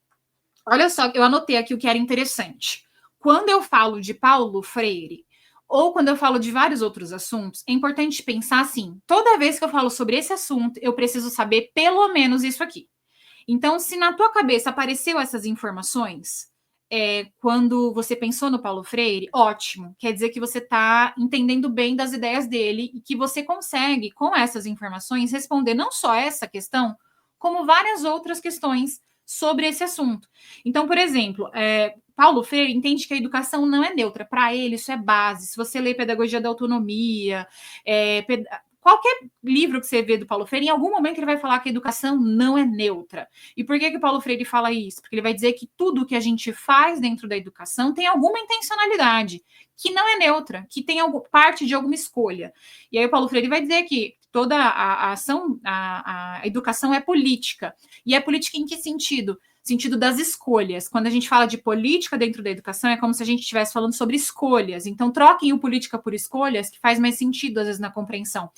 Olha só, eu anotei aqui o que era interessante. Quando eu falo de Paulo Freire, ou quando eu falo de vários outros assuntos, é importante pensar assim: toda vez que eu falo sobre esse assunto, eu preciso saber pelo menos isso aqui. Então, se na tua cabeça apareceu essas informações, quando você pensou no Paulo Freire, ótimo. Quer dizer que você está entendendo bem das ideias dele e que você consegue, com essas informações, responder não só essa questão, como várias outras questões sobre esse assunto. Então, por exemplo, Paulo Freire entende que a educação não é neutra. Para ele, isso é base. Se você lê Pedagogia da Autonomia, qualquer livro que você vê do Paulo Freire, em algum momento ele vai falar que a educação não é neutra. E por que o Paulo Freire fala isso? Porque ele vai dizer que tudo que a gente faz dentro da educação tem alguma intencionalidade, que não é neutra, que tem parte de alguma escolha. E aí o Paulo Freire vai dizer que toda a ação, a educação é política. E é política em que sentido? Sentido das escolhas. Quando a gente fala de política dentro da educação, é como se a gente estivesse falando sobre escolhas. Então, troquem o política por escolhas, que faz mais sentido, às vezes, na compreensão.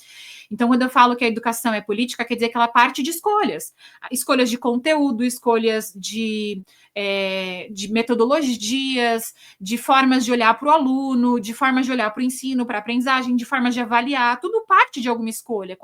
Então, quando eu falo que a educação é política, quer dizer que ela parte de escolhas. Escolhas de conteúdo, escolhas de metodologias, de formas de olhar para o aluno, de formas de olhar para o ensino, para a aprendizagem, de formas de avaliar. Tudo parte de alguma escolha.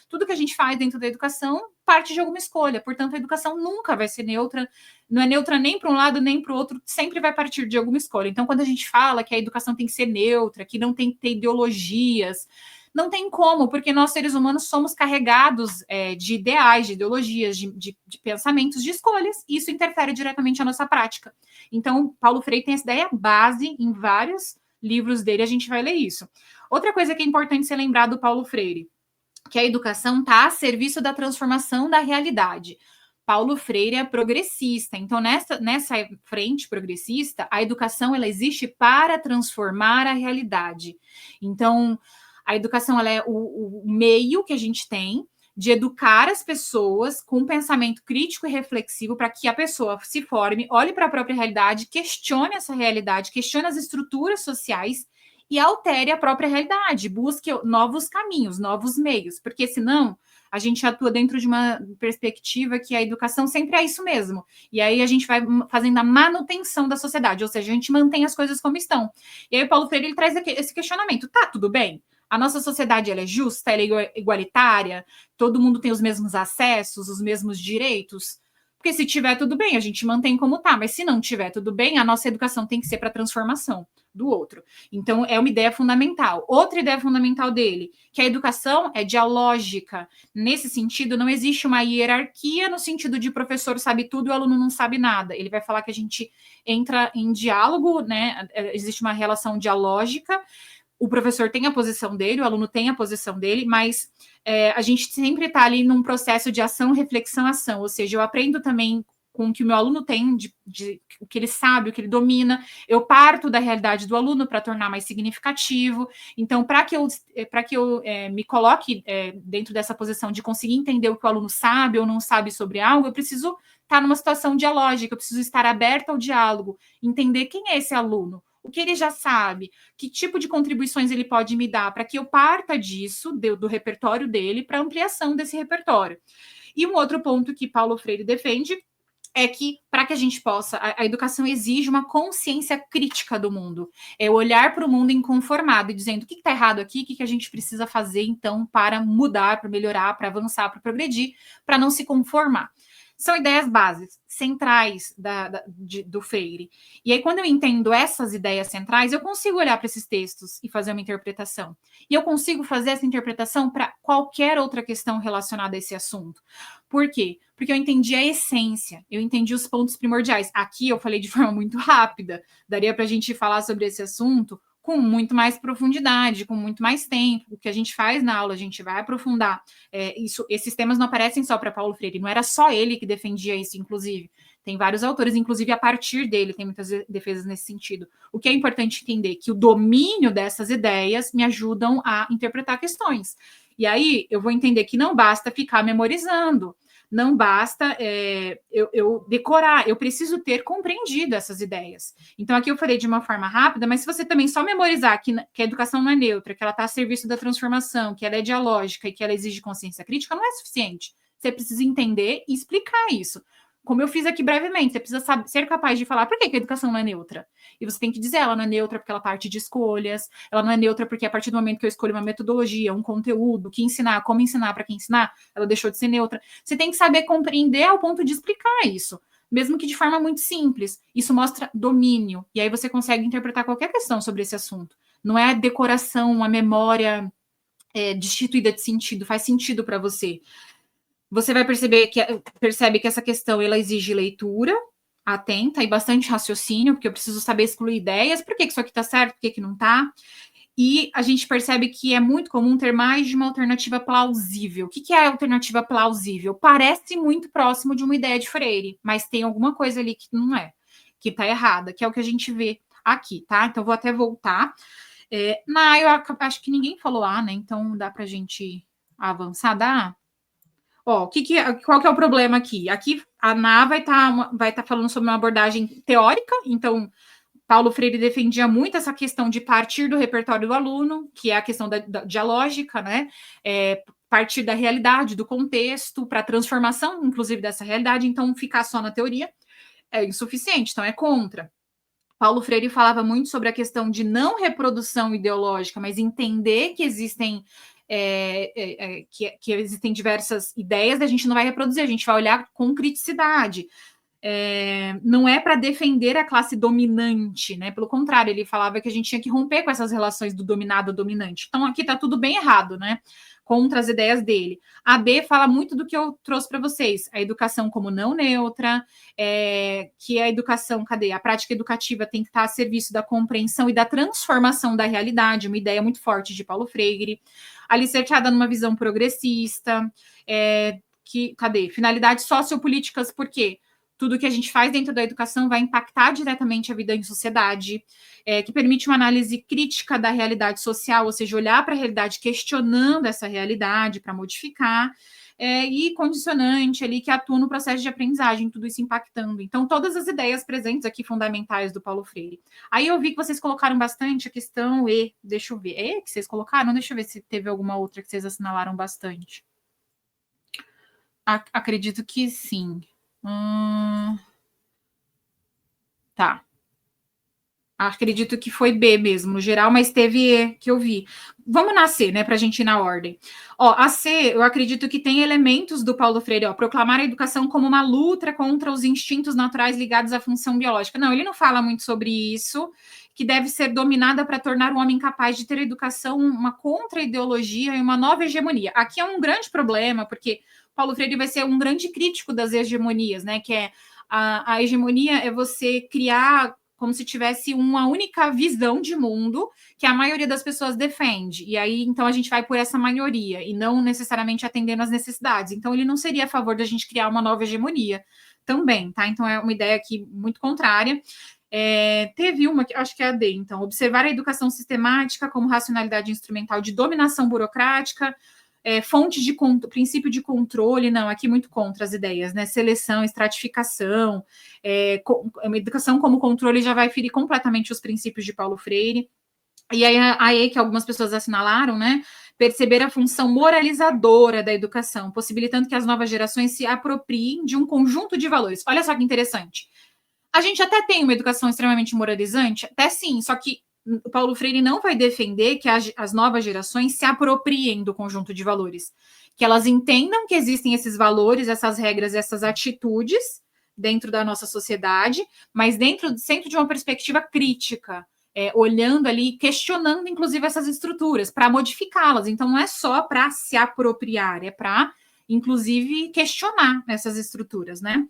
Tudo que a gente faz dentro da educação parte de alguma escolha. Portanto, a educação nunca vai ser neutra, não é neutra nem para um lado nem para o outro, sempre vai partir de alguma escolha. Então, quando a gente fala que a educação tem que ser neutra, que não tem que ter ideologias, não tem como, porque nós, seres humanos, somos carregados de ideais, de ideologias, de pensamentos, de escolhas, e isso interfere diretamente na nossa prática. Então, Paulo Freire tem essa ideia base em vários livros dele, a gente vai ler isso. Outra coisa que é importante ser lembrado do Paulo Freire, que a educação está a serviço da transformação da realidade. Paulo Freire é progressista, então nessa frente progressista, a educação ela existe para transformar a realidade. Então, a educação ela é o meio que a gente tem de educar as pessoas com um pensamento crítico e reflexivo para que a pessoa se forme, olhe para a própria realidade, questione essa realidade, questione as estruturas sociais e altere a própria realidade, busque novos caminhos, novos meios, porque senão a gente atua dentro de uma perspectiva que a educação sempre é isso mesmo. E aí a gente vai fazendo a manutenção da sociedade, ou seja, a gente mantém as coisas como estão. E aí o Paulo Freire ele traz esse questionamento: tá tudo bem? A nossa sociedade ela é justa, ela é igualitária, todo mundo tem os mesmos acessos, os mesmos direitos? Porque se tiver tudo bem, a gente mantém como tá, mas se não tiver tudo bem, a nossa educação tem que ser para a transformação do outro. Então, é uma ideia fundamental. Outra ideia fundamental dele, que a educação é dialógica. Nesse sentido, não existe uma hierarquia no sentido de professor sabe tudo e o aluno não sabe nada. Ele vai falar que a gente entra em diálogo, né? Existe uma relação dialógica. O professor tem a posição dele, o aluno tem a posição dele, mas a gente sempre está ali num processo de ação, reflexão, ação. Ou seja, eu aprendo também com o que o meu aluno tem, o que ele sabe, o que ele domina. Eu parto da realidade do aluno para tornar mais significativo. Então, para que eu me coloque dentro dessa posição de conseguir entender o que o aluno sabe ou não sabe sobre algo, eu preciso estar numa situação dialógica, eu preciso estar aberta ao diálogo, entender quem é esse aluno, o que ele já sabe, que tipo de contribuições ele pode me dar, para que eu parta disso, do repertório dele, para ampliação desse repertório. E um outro ponto que Paulo Freire defende é que, para que a gente possa, a educação exige uma consciência crítica do mundo. É olhar para o mundo inconformado e dizendo o que está errado aqui, o que a gente precisa fazer, então, para mudar, para melhorar, para avançar, para progredir, para não se conformar. São ideias bases, centrais do Freire. E aí, quando eu entendo essas ideias centrais, eu consigo olhar para esses textos e fazer uma interpretação. E eu consigo fazer essa interpretação para qualquer outra questão relacionada a esse assunto. Por quê? Porque eu entendi a essência, eu entendi os pontos primordiais. Aqui eu falei de forma muito rápida, daria para a gente falar sobre esse assunto com muito mais profundidade, com muito mais tempo. O que a gente faz na aula, a gente vai aprofundar. Esses temas não aparecem só para Paulo Freire, não era só ele que defendia isso, inclusive. Tem vários autores, inclusive a partir dele, tem muitas defesas nesse sentido. O que é importante entender que o domínio dessas ideias me ajudam a interpretar questões. E aí eu vou entender que não basta ficar memorizando, não basta eu decorar, eu preciso ter compreendido essas ideias. Então, aqui eu falei de uma forma rápida, mas se você também só memorizar que a educação não é neutra, que ela está a serviço da transformação, que ela é dialógica e que ela exige consciência crítica, não é suficiente. Você precisa entender e explicar isso. como eu fiz aqui brevemente, você precisa ser capaz de falar por que a educação não é neutra. E você tem que dizer, ela não é neutra porque ela parte de escolhas, ela não é neutra porque a partir do momento que eu escolho uma metodologia, um conteúdo, que ensinar, como ensinar, para quem ensinar, ela deixou de ser neutra. Você tem que saber compreender ao ponto de explicar isso, mesmo que de forma muito simples. Isso mostra domínio, e aí você consegue interpretar qualquer questão sobre esse assunto. Não é a decoração, uma memória destituída de sentido, faz sentido para você. Você vai percebe que essa questão ela exige leitura atenta e bastante raciocínio, porque eu preciso saber excluir ideias, por que isso aqui está certo, por que não está. E a gente percebe que é muito comum ter mais de uma alternativa plausível. O que é a alternativa plausível? Parece muito próximo de uma ideia de Freire, mas tem alguma coisa ali que não é, que está errada, que é o que a gente vê aqui, tá? Então, vou até voltar. Eu acho que ninguém falou A, né? Então, dá para a gente avançar, dá? Ó, qual que é o problema aqui? Aqui a Ná vai tá falando sobre uma abordagem teórica, então Paulo Freire defendia muito essa questão de partir do repertório do aluno, que é a questão da dialógica, né? Partir da realidade, do contexto, para a transformação, inclusive, dessa realidade, então ficar só na teoria é insuficiente, então é contra. Paulo Freire falava muito sobre a questão de não reprodução ideológica, mas entender que existem que existem diversas ideias, a gente não vai reproduzir, a gente vai olhar com criticidade. Não é para defender a classe dominante, né? Pelo contrário, ele falava que a gente tinha que romper com essas relações do dominado dominante. Então, aqui está tudo bem errado, né? Contra as ideias dele. A B fala muito do que eu trouxe para vocês: a educação como não neutra, que a educação, a prática educativa tem que estar a serviço da compreensão e da transformação da realidade, uma ideia muito forte de Paulo Freire, alicerçada numa visão progressista, finalidades sociopolíticas, por quê? Tudo que a gente faz dentro da educação vai impactar diretamente a vida em sociedade, que permite uma análise crítica da realidade social, ou seja, olhar para a realidade questionando essa realidade para modificar, e condicionante ali que atua no processo de aprendizagem, tudo isso impactando. Então, todas as ideias presentes aqui fundamentais do Paulo Freire. Aí eu vi que vocês colocaram bastante a questão deixa eu ver, que vocês colocaram? Deixa eu ver se teve alguma outra que vocês assinalaram bastante. Acredito que sim. Tá. Acredito que foi B mesmo, no geral, mas teve E que eu vi. Vamos na C, né, para a gente ir na ordem. Ó, a C, eu acredito que tem elementos do Paulo Freire, ó, proclamar a educação como uma luta contra os instintos naturais ligados à função biológica. Não, ele não fala muito sobre isso, que deve ser dominada para tornar o homem capaz de ter educação, uma contra-ideologia e uma nova hegemonia. Aqui é um grande problema, porque Paulo Freire vai ser um grande crítico das hegemonias, né, que é a hegemonia é você criar como se tivesse uma única visão de mundo que a maioria das pessoas defende. E aí, então, a gente vai por essa maioria e não necessariamente atendendo às necessidades. Então, ele não seria a favor da gente criar uma nova hegemonia também, tá? Então, é uma ideia aqui muito contrária. Teve uma que acho que é a D, então, observar a educação sistemática como racionalidade instrumental de dominação burocrática, fonte de princípio de controle, não, aqui muito contra as ideias, né? Seleção, estratificação, uma educação como controle já vai ferir completamente os princípios de Paulo Freire. E aí que algumas pessoas assinalaram, né? Perceber a função moralizadora da educação, possibilitando que as novas gerações se apropriem de um conjunto de valores. Olha só que interessante. A gente até tem uma educação extremamente moralizante, até sim, só que o Paulo Freire não vai defender que as novas gerações se apropriem do conjunto de valores, que elas entendam que existem esses valores, essas regras, essas atitudes dentro da nossa sociedade, mas sempre de uma perspectiva crítica, olhando ali, questionando inclusive essas estruturas, para modificá-las. Então não é só para se apropriar, é para inclusive questionar essas estruturas, né?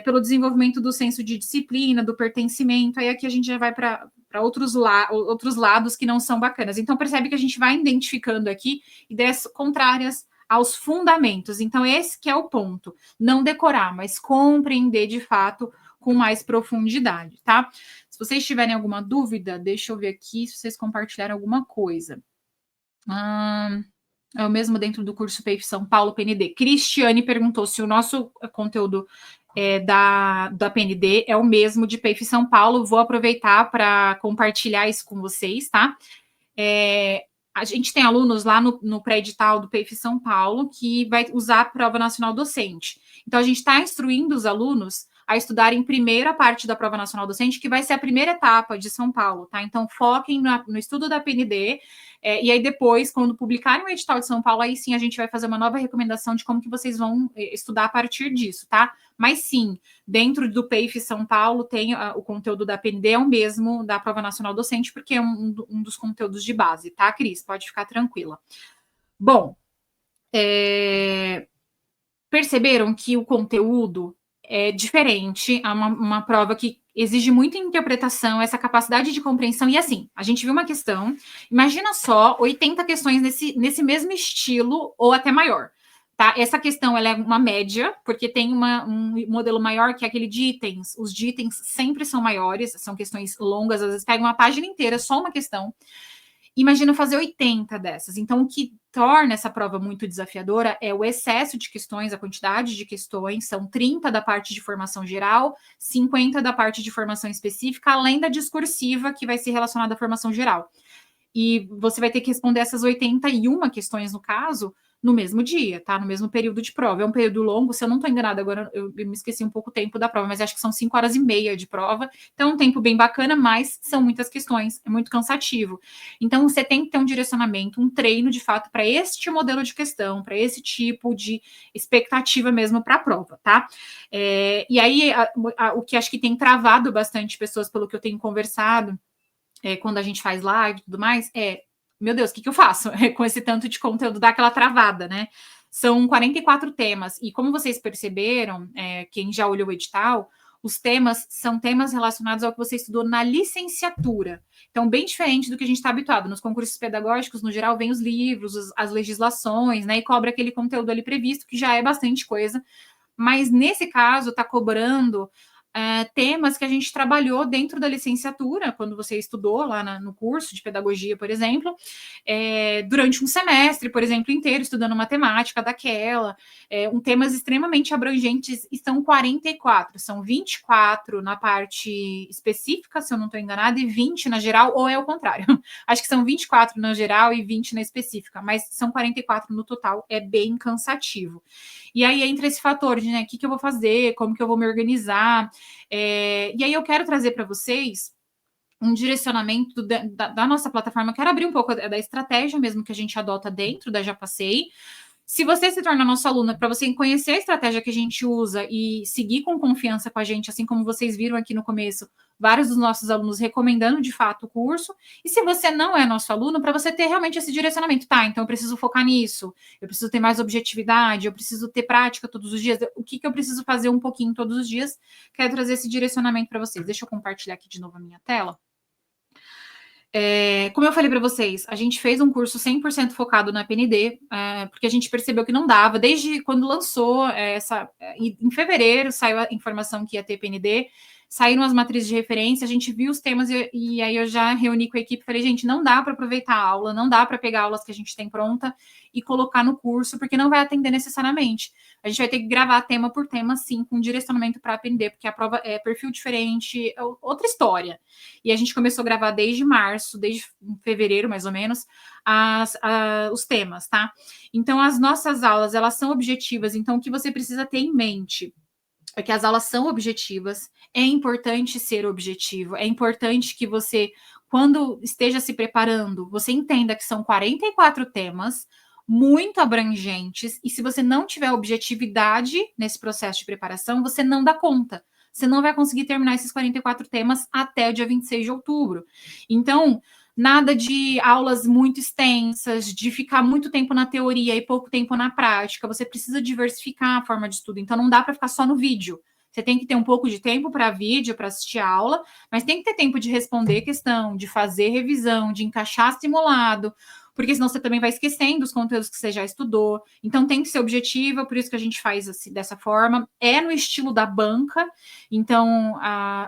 Pelo desenvolvimento do senso de disciplina, do pertencimento, aí aqui a gente já vai para outros lados que não são bacanas. Então, percebe que a gente vai identificando aqui ideias contrárias aos fundamentos. Então, esse que é o ponto. Não decorar, mas compreender de fato com mais profundidade, tá? Se vocês tiverem alguma dúvida, deixa eu ver aqui se vocês compartilharam alguma coisa. É o mesmo dentro do curso PEIF São Paulo, PND. Cristiane perguntou se o nosso conteúdo da PND é o mesmo de PEIF São Paulo. Vou aproveitar para compartilhar isso com vocês, tá? a gente tem alunos lá no pré-edital do PEIF São Paulo que vai usar a prova nacional docente. Então, a gente está instruindo os alunos a estudarem primeiro a parte da prova nacional docente, que vai ser a primeira etapa de São Paulo, tá? Então, foquem no estudo da PND, e aí depois, quando publicarem o edital de São Paulo, aí sim a gente vai fazer uma nova recomendação de como que vocês vão estudar a partir disso, tá? Mas sim, dentro do PEIF São Paulo tem o conteúdo da PND é o mesmo da prova nacional docente, porque é um dos conteúdos de base, tá, Cris? Pode ficar tranquila. Bom, perceberam que o conteúdo é diferente, é uma prova que exige muita interpretação, essa capacidade de compreensão, e assim, a gente viu uma questão, imagina só 80 questões nesse mesmo estilo, ou até maior. Tá? Essa questão ela é uma média, porque tem um modelo maior que é aquele de itens. Os de itens sempre são maiores, são questões longas, às vezes pega uma página inteira, só uma questão. Imagina fazer 80 dessas. Então, o que torna essa prova muito desafiadora é o excesso de questões, a quantidade de questões. São 30 da parte de formação geral, 50 da parte de formação específica, além da discursiva, que vai ser relacionada à formação geral. E você vai ter que responder essas 81 questões, no caso, no mesmo dia, tá? No mesmo período de prova. É um período longo, se eu não estou enganada, agora eu me esqueci um pouco o tempo da prova, mas acho que são 5 horas e meia de prova. Então, é um tempo bem bacana, mas são muitas questões, é muito cansativo. Então, você tem que ter um direcionamento, um treino, de fato, para este modelo de questão, para esse tipo de expectativa mesmo para a prova, tá? E aí, o que acho que tem travado bastante pessoas, pelo que eu tenho conversado, quando a gente faz live e tudo mais, meu Deus, o que eu faço com esse tanto de conteúdo? Dá aquela travada, né? São 44 temas, e como vocês perceberam, quem já olhou o edital, os temas são temas relacionados ao que você estudou na licenciatura. Então, bem diferente do que a gente está habituado. Nos concursos pedagógicos, no geral, vem os livros, as legislações, né? E cobra aquele conteúdo ali previsto, que já é bastante coisa. Mas, nesse caso, está cobrando temas que a gente trabalhou dentro da licenciatura, quando você estudou lá no curso de pedagogia, por exemplo, durante um semestre, por exemplo, inteiro, estudando matemática daquela, temas extremamente abrangentes, e são 44, são 24 na parte específica, se eu não estou enganada, e 20 na geral, ou é o contrário? Acho que são 24 na geral e 20 na específica, mas são 44 no total, é bem cansativo. E aí entra esse fator de, né, o que eu vou fazer, como que eu vou me organizar. E aí eu quero trazer para vocês um direcionamento da nossa plataforma. Eu quero abrir um pouco da estratégia mesmo que a gente adota dentro da Já Passei. Se você se torna nossa aluna, para você conhecer a estratégia que a gente usa e seguir com confiança com a gente, assim como vocês viram aqui no começo, vários dos nossos alunos recomendando de fato o curso. E se você não é nosso aluno, para você ter realmente esse direcionamento, tá? Então eu preciso focar nisso, eu preciso ter mais objetividade, eu preciso ter prática todos os dias. O que eu preciso fazer um pouquinho todos os dias? Quero trazer esse direcionamento para vocês. Deixa eu compartilhar aqui de novo a minha tela. Como eu falei para vocês, a gente fez um curso 100% focado na PND, porque a gente percebeu que não dava, desde quando lançou em fevereiro saiu a informação que ia ter PND, saíram as matrizes de referência, a gente viu os temas e aí eu já reuni com a equipe e falei, gente, não dá para aproveitar a aula, não dá para pegar aulas que a gente tem pronta e colocar no curso, porque não vai atender necessariamente. A gente vai ter que gravar tema por tema, sim, com direcionamento para PND, porque a prova é perfil diferente, é outra história. E a gente começou a gravar desde março, desde fevereiro, mais ou menos, os temas, tá? Então, as nossas aulas, elas são objetivas. Então, o que você precisa ter em mente é que as aulas são objetivas, é importante ser objetivo, é importante que você, quando esteja se preparando, você entenda que são 44 temas, muito abrangentes, e se você não tiver objetividade nesse processo de preparação, você não dá conta. Você não vai conseguir terminar esses 44 temas até o dia 26 de outubro. Então, nada de aulas muito extensas, de ficar muito tempo na teoria e pouco tempo na prática. Você precisa diversificar a forma de estudo. Então, não dá para ficar só no vídeo. Você tem que ter um pouco de tempo para vídeo, para assistir a aula, mas tem que ter tempo de responder questão, de fazer revisão, de encaixar simulado, porque senão você também vai esquecendo os conteúdos que você já estudou. Então, tem que ser objetiva, por isso que a gente faz assim, dessa forma. É no estilo da banca, então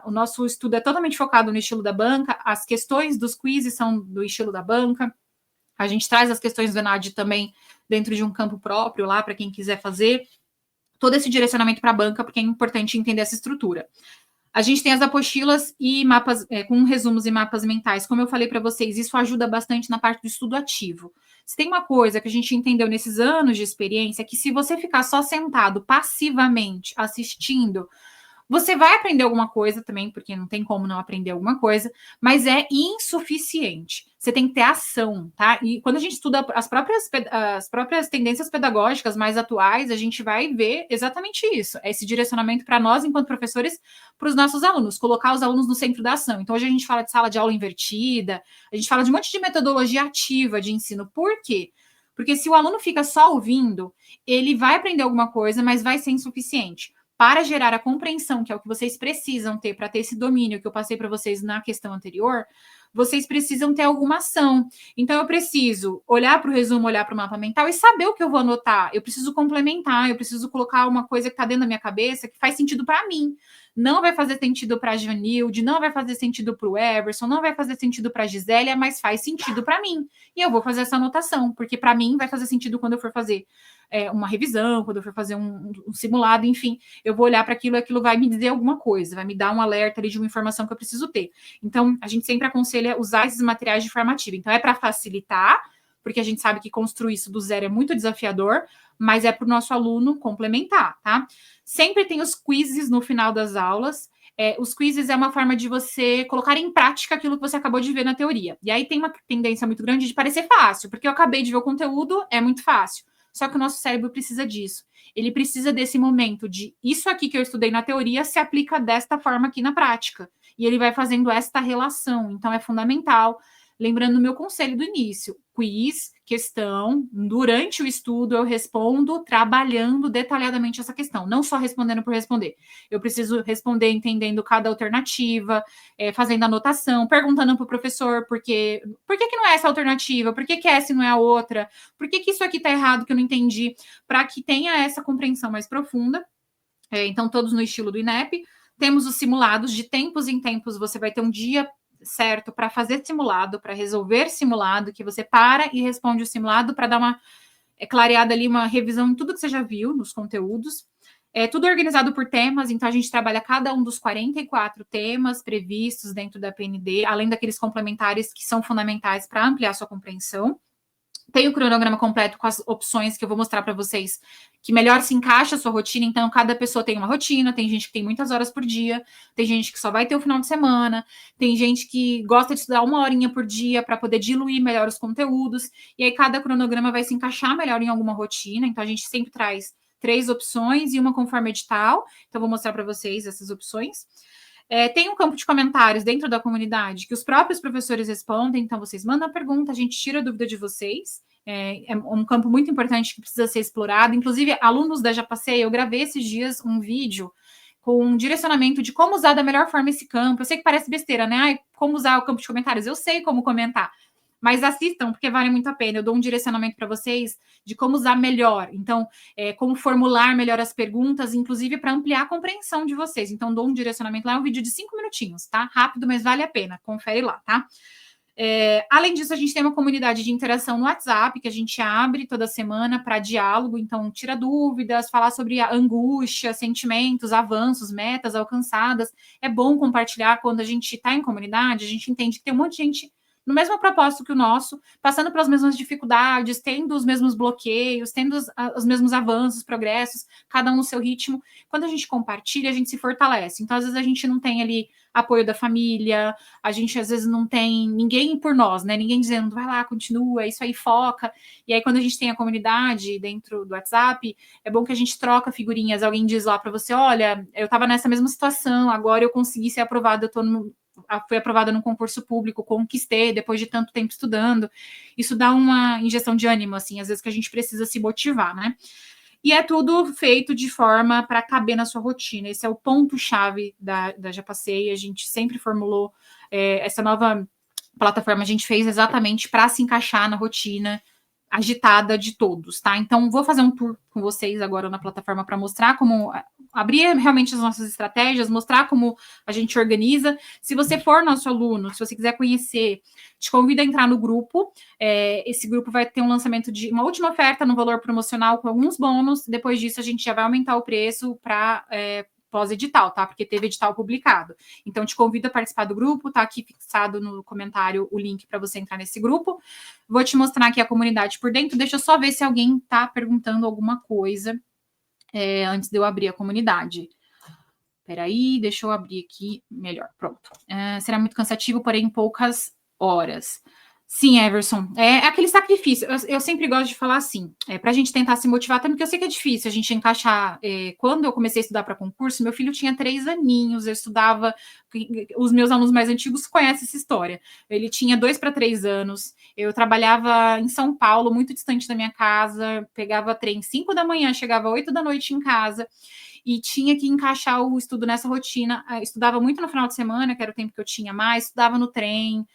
o nosso estudo é totalmente focado no estilo da banca, as questões dos quizzes são do estilo da banca, a gente traz as questões do ENAD também dentro de um campo próprio lá, para quem quiser fazer todo esse direcionamento para a banca, porque é importante entender essa estrutura. A gente tem as apostilas e mapas, com resumos e mapas mentais. Como eu falei para vocês, isso ajuda bastante na parte do estudo ativo. Se tem uma coisa que a gente entendeu nesses anos de experiência, é que se você ficar só sentado passivamente assistindo, você vai aprender alguma coisa também, porque não tem como não aprender alguma coisa, mas é insuficiente. Você tem que ter ação, tá? E quando a gente estuda as próprias tendências pedagógicas mais atuais, a gente vai ver exatamente isso. É esse direcionamento para nós, enquanto professores, para os nossos alunos, colocar os alunos no centro da ação. Então, hoje a gente fala de sala de aula invertida, a gente fala de um monte de metodologia ativa de ensino. Por quê? Porque se o aluno fica só ouvindo, ele vai aprender alguma coisa, mas vai ser insuficiente para gerar a compreensão, que é o que vocês precisam ter para ter esse domínio que eu passei para vocês na questão anterior, vocês precisam ter alguma ação. Então, eu preciso olhar para o resumo, olhar para o mapa mental e saber o que eu vou anotar. Eu preciso complementar, eu preciso colocar uma coisa que está dentro da minha cabeça que faz sentido para mim. Não vai fazer sentido para a Janilde, não vai fazer sentido para o Everson, não vai fazer sentido para a Gisélia, mas faz sentido para mim. E eu vou fazer essa anotação, porque para mim vai fazer sentido quando eu for fazer uma revisão, quando eu for fazer um simulado, enfim, eu vou olhar para aquilo e aquilo vai me dizer alguma coisa, vai me dar um alerta ali de uma informação que eu preciso ter. Então, a gente sempre aconselha usar esses materiais de formativa. Então, é para facilitar, porque a gente sabe que construir isso do zero é muito desafiador, mas é para o nosso aluno complementar, tá? Sempre tem os quizzes no final das aulas. Os quizzes é uma forma de você colocar em prática aquilo que você acabou de ver na teoria. E aí tem uma tendência muito grande de parecer fácil, porque eu acabei de ver o conteúdo, é muito fácil. Só que o nosso cérebro precisa disso. Ele precisa desse momento de isso aqui que eu estudei na teoria se aplica desta forma aqui na prática. E ele vai fazendo esta relação. Então, é fundamental. Lembrando o meu conselho do início: quiz, questão, durante o estudo eu respondo trabalhando detalhadamente essa questão, não só respondendo por responder. Eu preciso responder entendendo cada alternativa, fazendo anotação, perguntando para o professor por que não é essa alternativa, por que essa e não é a outra, por que isso aqui está errado que eu não entendi, para que tenha essa compreensão mais profunda. Então, todos no estilo do INEP. Temos os simulados, de tempos em tempos você vai ter um dia certo para fazer simulado, para resolver simulado, que você para e responde o simulado para dar uma clareada ali, uma revisão em tudo que você já viu nos conteúdos. É tudo organizado por temas, então a gente trabalha cada um dos 44 temas previstos dentro da PND, além daqueles complementares que são fundamentais para ampliar sua compreensão. Tem o cronograma completo com as opções que eu vou mostrar para vocês, que melhor se encaixa a sua rotina. Então, cada pessoa tem uma rotina, tem gente que tem muitas horas por dia, tem gente que só vai ter o final de semana, tem gente que gosta de estudar 1 horinha por dia para poder diluir melhor os conteúdos, e aí cada cronograma vai se encaixar melhor em alguma rotina. Então, a gente sempre traz 3 opções e uma conforme edital. Então, vou mostrar para vocês essas opções. Tem um campo de comentários dentro da comunidade que os próprios professores respondem, então vocês mandam a pergunta, a gente tira a dúvida de vocês. É um campo muito importante que precisa ser explorado. Inclusive, alunos da Já Passei, eu gravei esses dias um vídeo com um direcionamento de como usar da melhor forma esse campo. Eu sei que parece besteira, né? Ai, como usar o campo de comentários? Eu sei como comentar. Mas assistam, porque vale muito a pena. Eu dou um direcionamento para vocês de como usar melhor. Então, como formular melhor as perguntas, inclusive para ampliar a compreensão de vocês. Então, dou um direcionamento lá, é um vídeo de 5 minutinhos, tá? Rápido, mas vale a pena. Confere lá, tá? Além disso, a gente tem uma comunidade de interação no WhatsApp, que a gente abre toda semana para diálogo. Então, tira dúvidas, falar sobre a angústia, sentimentos, avanços, metas alcançadas. É bom compartilhar quando a gente está em comunidade, a gente entende que tem um monte de gente no mesmo propósito que o nosso, passando pelas mesmas dificuldades, tendo os mesmos bloqueios, tendo os mesmos avanços, progressos, cada um no seu ritmo. Quando a gente compartilha, a gente se fortalece. Então, às vezes, a gente não tem ali apoio da família, a gente, às vezes, não tem ninguém por nós, né? Ninguém dizendo, vai lá, continua, é isso aí, foca. E aí, quando a gente tem a comunidade dentro do WhatsApp, é bom que a gente troca figurinhas. Alguém diz lá para você, olha, eu estava nessa mesma situação, agora eu consegui ser aprovada, fui aprovada num concurso público, conquistei depois de tanto tempo estudando. Isso dá uma injeção de ânimo, assim, às vezes que a gente precisa se motivar, né? E é tudo feito de forma para caber na sua rotina. Esse é o ponto-chave da Já Passei. A gente sempre formulou essa nova plataforma, a gente fez exatamente para se encaixar na rotina agitada de todos, tá? Então, vou fazer um tour com vocês agora na plataforma para mostrar como abrir realmente as nossas estratégias, mostrar como a gente organiza. Se você for nosso aluno, se você quiser conhecer, te convido a entrar no grupo. Esse grupo vai ter um lançamento de uma última oferta no valor promocional com alguns bônus. Depois disso, a gente já vai aumentar o preço para pós-edital, tá? Porque teve edital publicado. Então, te convido a participar do grupo, tá aqui fixado no comentário o link para você entrar nesse grupo. Vou te mostrar aqui a comunidade por dentro. Deixa eu só ver se alguém tá perguntando alguma coisa antes de eu abrir a comunidade. Peraí, deixa eu abrir aqui melhor. Pronto. Será muito cansativo, porém poucas horas. Sim, Everson, é aquele sacrifício. Eu sempre gosto de falar assim, para a gente tentar se motivar também, porque eu sei que é difícil a gente encaixar. Quando eu comecei a estudar para concurso, meu filho tinha 3 aninhos, eu estudava. Os meus alunos mais antigos conhecem essa história. Ele tinha 2 para 3 anos. Eu trabalhava em São Paulo, muito distante da minha casa, pegava trem 5 da manhã, chegava 8 da noite em casa. E tinha que encaixar o estudo nessa rotina. Estudava muito no final de semana, que era o tempo que eu tinha mais, estudava no trem,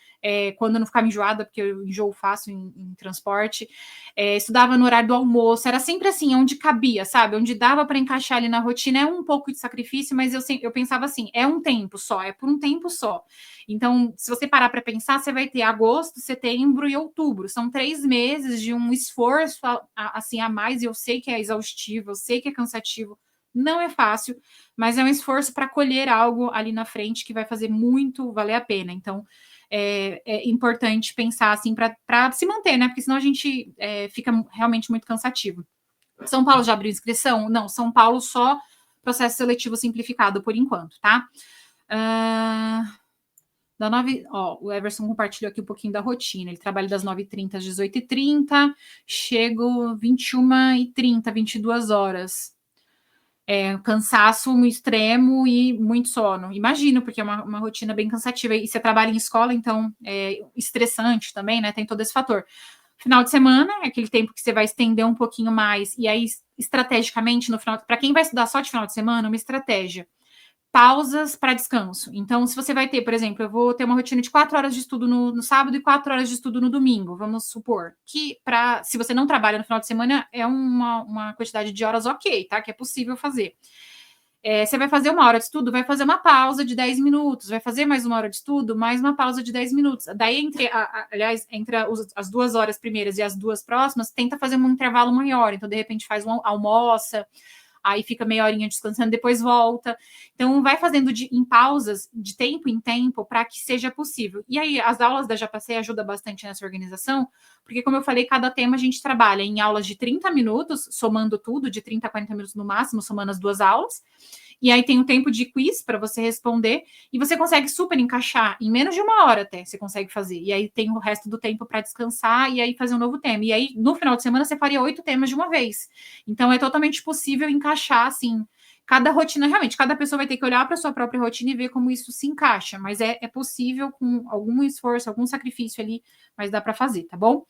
quando eu não ficava enjoada, porque eu enjoo fácil em transporte, estudava no horário do almoço, era sempre assim, onde cabia, sabe? Onde dava para encaixar ali na rotina, é um pouco de sacrifício, mas eu pensava assim, é um tempo só, é por um tempo só. Então, se você parar para pensar, você vai ter agosto, setembro e outubro, são 3 meses de um esforço assim a mais, e eu sei que é exaustivo, eu sei que é cansativo, não é fácil, mas é um esforço para colher algo ali na frente que vai fazer muito valer a pena. Então, é importante pensar assim para se manter, né? Porque senão a gente fica realmente muito cansativo. São Paulo já abriu inscrição? Não, São Paulo só processo seletivo simplificado por enquanto, tá? O Everson compartilhou aqui um pouquinho da rotina. Ele trabalha das 9h30 às 18h30, chego 21h30, 22 horas. Cansaço extremo e muito sono. Imagino, porque é uma rotina bem cansativa. E você trabalha em escola, então é estressante também, né? Tem todo esse fator. Final de semana é aquele tempo que você vai estender um pouquinho mais. E aí, estrategicamente, no final, para quem vai estudar só de final de semana, uma estratégia. Pausas para descanso. Então, se você vai ter, por exemplo, eu vou ter uma rotina de 4 horas de estudo no sábado e 4 horas de estudo no domingo, vamos supor que, se você não trabalha no final de semana, é uma quantidade de horas ok, tá? Que é possível fazer. Você vai fazer 1 hora de estudo, vai fazer uma pausa de 10 minutos, vai fazer mais 1 hora de estudo, mais uma pausa de 10 minutos. Daí, entre as 2 horas primeiras e as 2 próximas, tenta fazer um intervalo maior. Então, de repente, almoça, aí fica meia horinha descansando, depois volta. Então, vai fazendo em pausas, de tempo em tempo, para que seja possível. E aí, as aulas da JPC ajudam bastante nessa organização, porque, como eu falei, cada tema a gente trabalha em aulas de 30 minutos, somando tudo, de 30 a 40 minutos no máximo, somando as 2 aulas. E aí tem um tempo de quiz para você responder, e você consegue super encaixar, em menos de 1 hora até, você consegue fazer. E aí tem o resto do tempo para descansar, e aí fazer um novo tema. E aí, no final de semana, você faria 8 temas de uma vez. Então, é totalmente possível encaixar, assim, cada rotina, realmente, cada pessoa vai ter que olhar para a sua própria rotina e ver como isso se encaixa, mas é possível com algum esforço, algum sacrifício ali, mas dá para fazer, tá bom?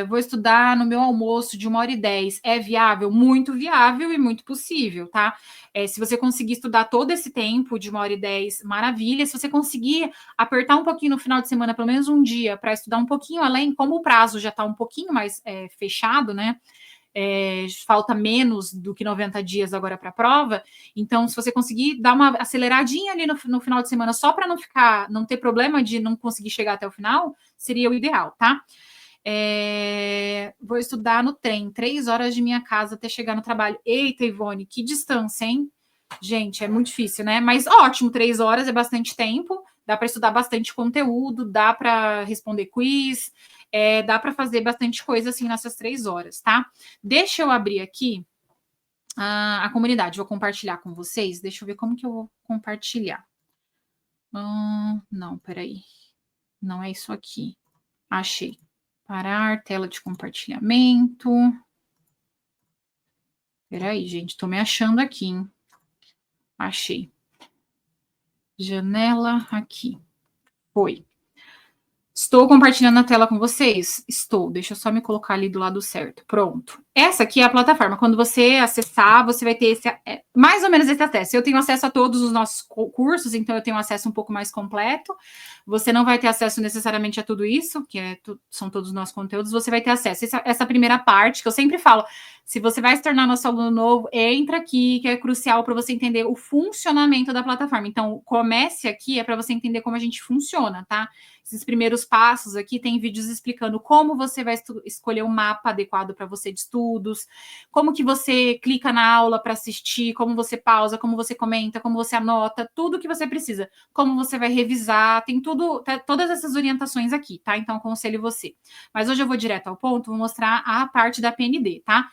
Vou estudar no meu almoço de 1h10. É viável? Muito viável e muito possível, tá? Se você conseguir estudar todo esse tempo de 1h10, maravilha. Se você conseguir apertar um pouquinho no final de semana, pelo menos um dia, para estudar um pouquinho além, como o prazo já está um pouquinho mais fechado, né? Falta menos do que 90 dias agora para a prova, então se você conseguir dar uma aceleradinha ali no final de semana, só para não ter problema de não conseguir chegar até o final, seria o ideal, tá? Vou estudar no trem, 3 horas de minha casa até chegar no trabalho. Eita, Ivone, que distância, hein? Gente, é muito difícil, né? Mas ótimo, 3 horas é bastante tempo, dá para estudar bastante conteúdo, dá para responder quiz, dá para fazer bastante coisa assim nessas 3 horas, tá? Deixa eu abrir aqui a comunidade, vou compartilhar com vocês. Deixa eu ver como que eu vou compartilhar. Não, peraí. Não é isso aqui. Achei. Parar, tela de compartilhamento. Peraí, gente, tô me achando aqui, hein? Achei. Janela aqui. Foi. Estou compartilhando a tela com vocês? Estou. Deixa eu só me colocar ali do lado certo. Pronto. Essa aqui é a plataforma. Quando você acessar, você vai ter mais ou menos esse acesso. Eu tenho acesso a todos os nossos cursos, então eu tenho acesso um pouco mais completo. Você não vai ter acesso necessariamente a tudo isso, que são todos os nossos conteúdos. Você vai ter acesso. Essa primeira parte, que eu sempre falo, se você vai se tornar nosso aluno novo, entra aqui, que é crucial para você entender o funcionamento da plataforma. Então, comece aqui, é para você entender como a gente funciona, tá? esses primeiros passos aqui, tem vídeos explicando como você vai escolher um mapa adequado para você de estudos, como que você clica na aula para assistir, como você pausa, como você comenta, como você anota, tudo que você precisa, como você vai revisar, tem tudo, todas essas orientações aqui, tá? Então, aconselho você. Mas hoje eu vou direto ao ponto, vou mostrar a parte da PND, tá?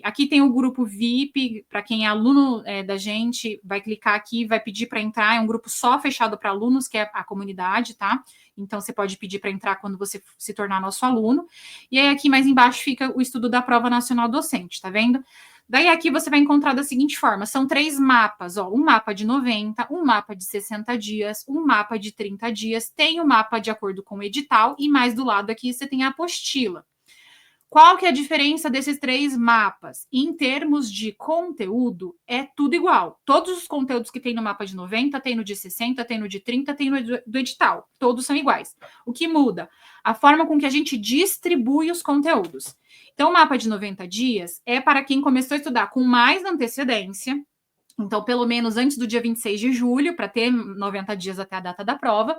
Aqui tem o grupo VIP, para quem é aluno da gente, vai clicar aqui, vai pedir para entrar, é um grupo só fechado para alunos, que é a comunidade, tá? Então, você pode pedir para entrar quando você se tornar nosso aluno. E aí, aqui mais embaixo fica o estudo da Prova Nacional Docente, tá vendo? Daí, aqui você vai encontrar da seguinte forma, são 3 mapas, ó, um mapa de 90, um mapa de 60 dias, um mapa de 30 dias, tem o mapa de acordo com o edital, e mais do lado aqui você tem a apostila. Qual que é a diferença desses 3 mapas? Em termos de conteúdo, é tudo igual. Todos os conteúdos que tem no mapa de 90, tem no de 60, tem no de 30, tem no do edital. Todos são iguais. O que muda? A forma com que a gente distribui os conteúdos. Então, o mapa de 90 dias é para quem começou a estudar com mais antecedência, então, pelo menos antes do dia 26 de julho, para ter 90 dias até a data da prova.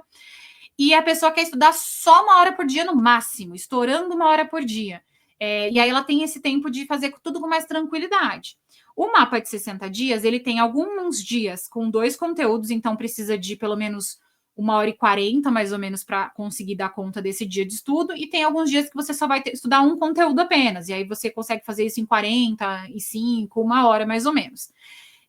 E a pessoa quer estudar só 1 hora por dia no máximo, estourando 1 hora por dia. E aí ela tem esse tempo de fazer tudo com mais tranquilidade. O mapa de 60 dias, ele tem alguns dias com 2 conteúdos, então precisa de pelo menos 1h40, mais ou menos, para conseguir dar conta desse dia de estudo, e tem alguns dias que você só vai estudar um conteúdo apenas, e aí você consegue fazer isso em 45, 1 hora, mais ou menos.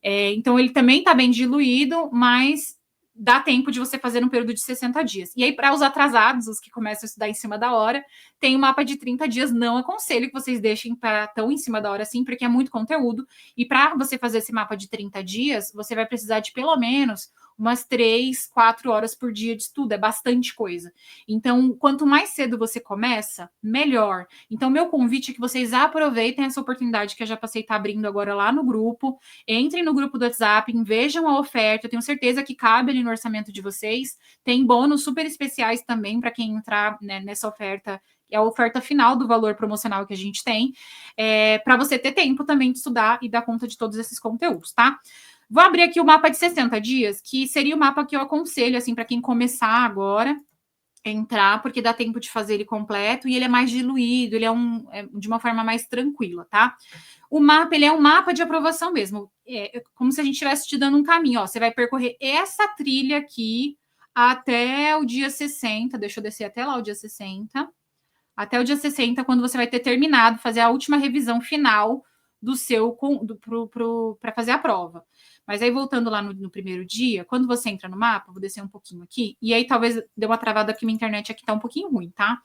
Então, ele também está bem diluído, mas dá tempo de você fazer um período de 60 dias. E aí, para os atrasados, os que começam a estudar em cima da hora, tem um mapa de 30 dias. Não aconselho que vocês deixem para tão em cima da hora assim, porque é muito conteúdo. E para você fazer esse mapa de 30 dias, você vai precisar de pelo menos umas 3, 4 horas por dia de estudo. É bastante coisa. Então, quanto mais cedo você começa, melhor. Então, meu convite é que vocês aproveitem essa oportunidade que eu já passei a estar abrindo agora lá no grupo. Entrem no grupo do WhatsApp, vejam a oferta. Eu tenho certeza que cabe ali no orçamento de vocês. Tem bônus super especiais também para quem entrar, né, nessa oferta. É a oferta final do valor promocional que a gente tem, para você ter tempo também de estudar e dar conta de todos esses conteúdos, tá? Vou abrir aqui o mapa de 60 dias, que seria o mapa que eu aconselho, assim, para quem começar agora, entrar, porque dá tempo de fazer ele completo, e ele é mais diluído, ele é de uma forma mais tranquila, tá? O mapa, ele é um mapa de aprovação mesmo, como se a gente estivesse te dando um caminho, ó, você vai percorrer essa trilha aqui até o dia 60, deixa eu descer até lá o dia 60, até o dia 60, quando você vai ter terminado, fazer a última revisão final do seu para fazer a prova. Mas aí, voltando lá no primeiro dia, quando você entra no mapa, vou descer um pouquinho aqui, e aí talvez dê uma travada aqui, minha internet aqui tá um pouquinho ruim, tá?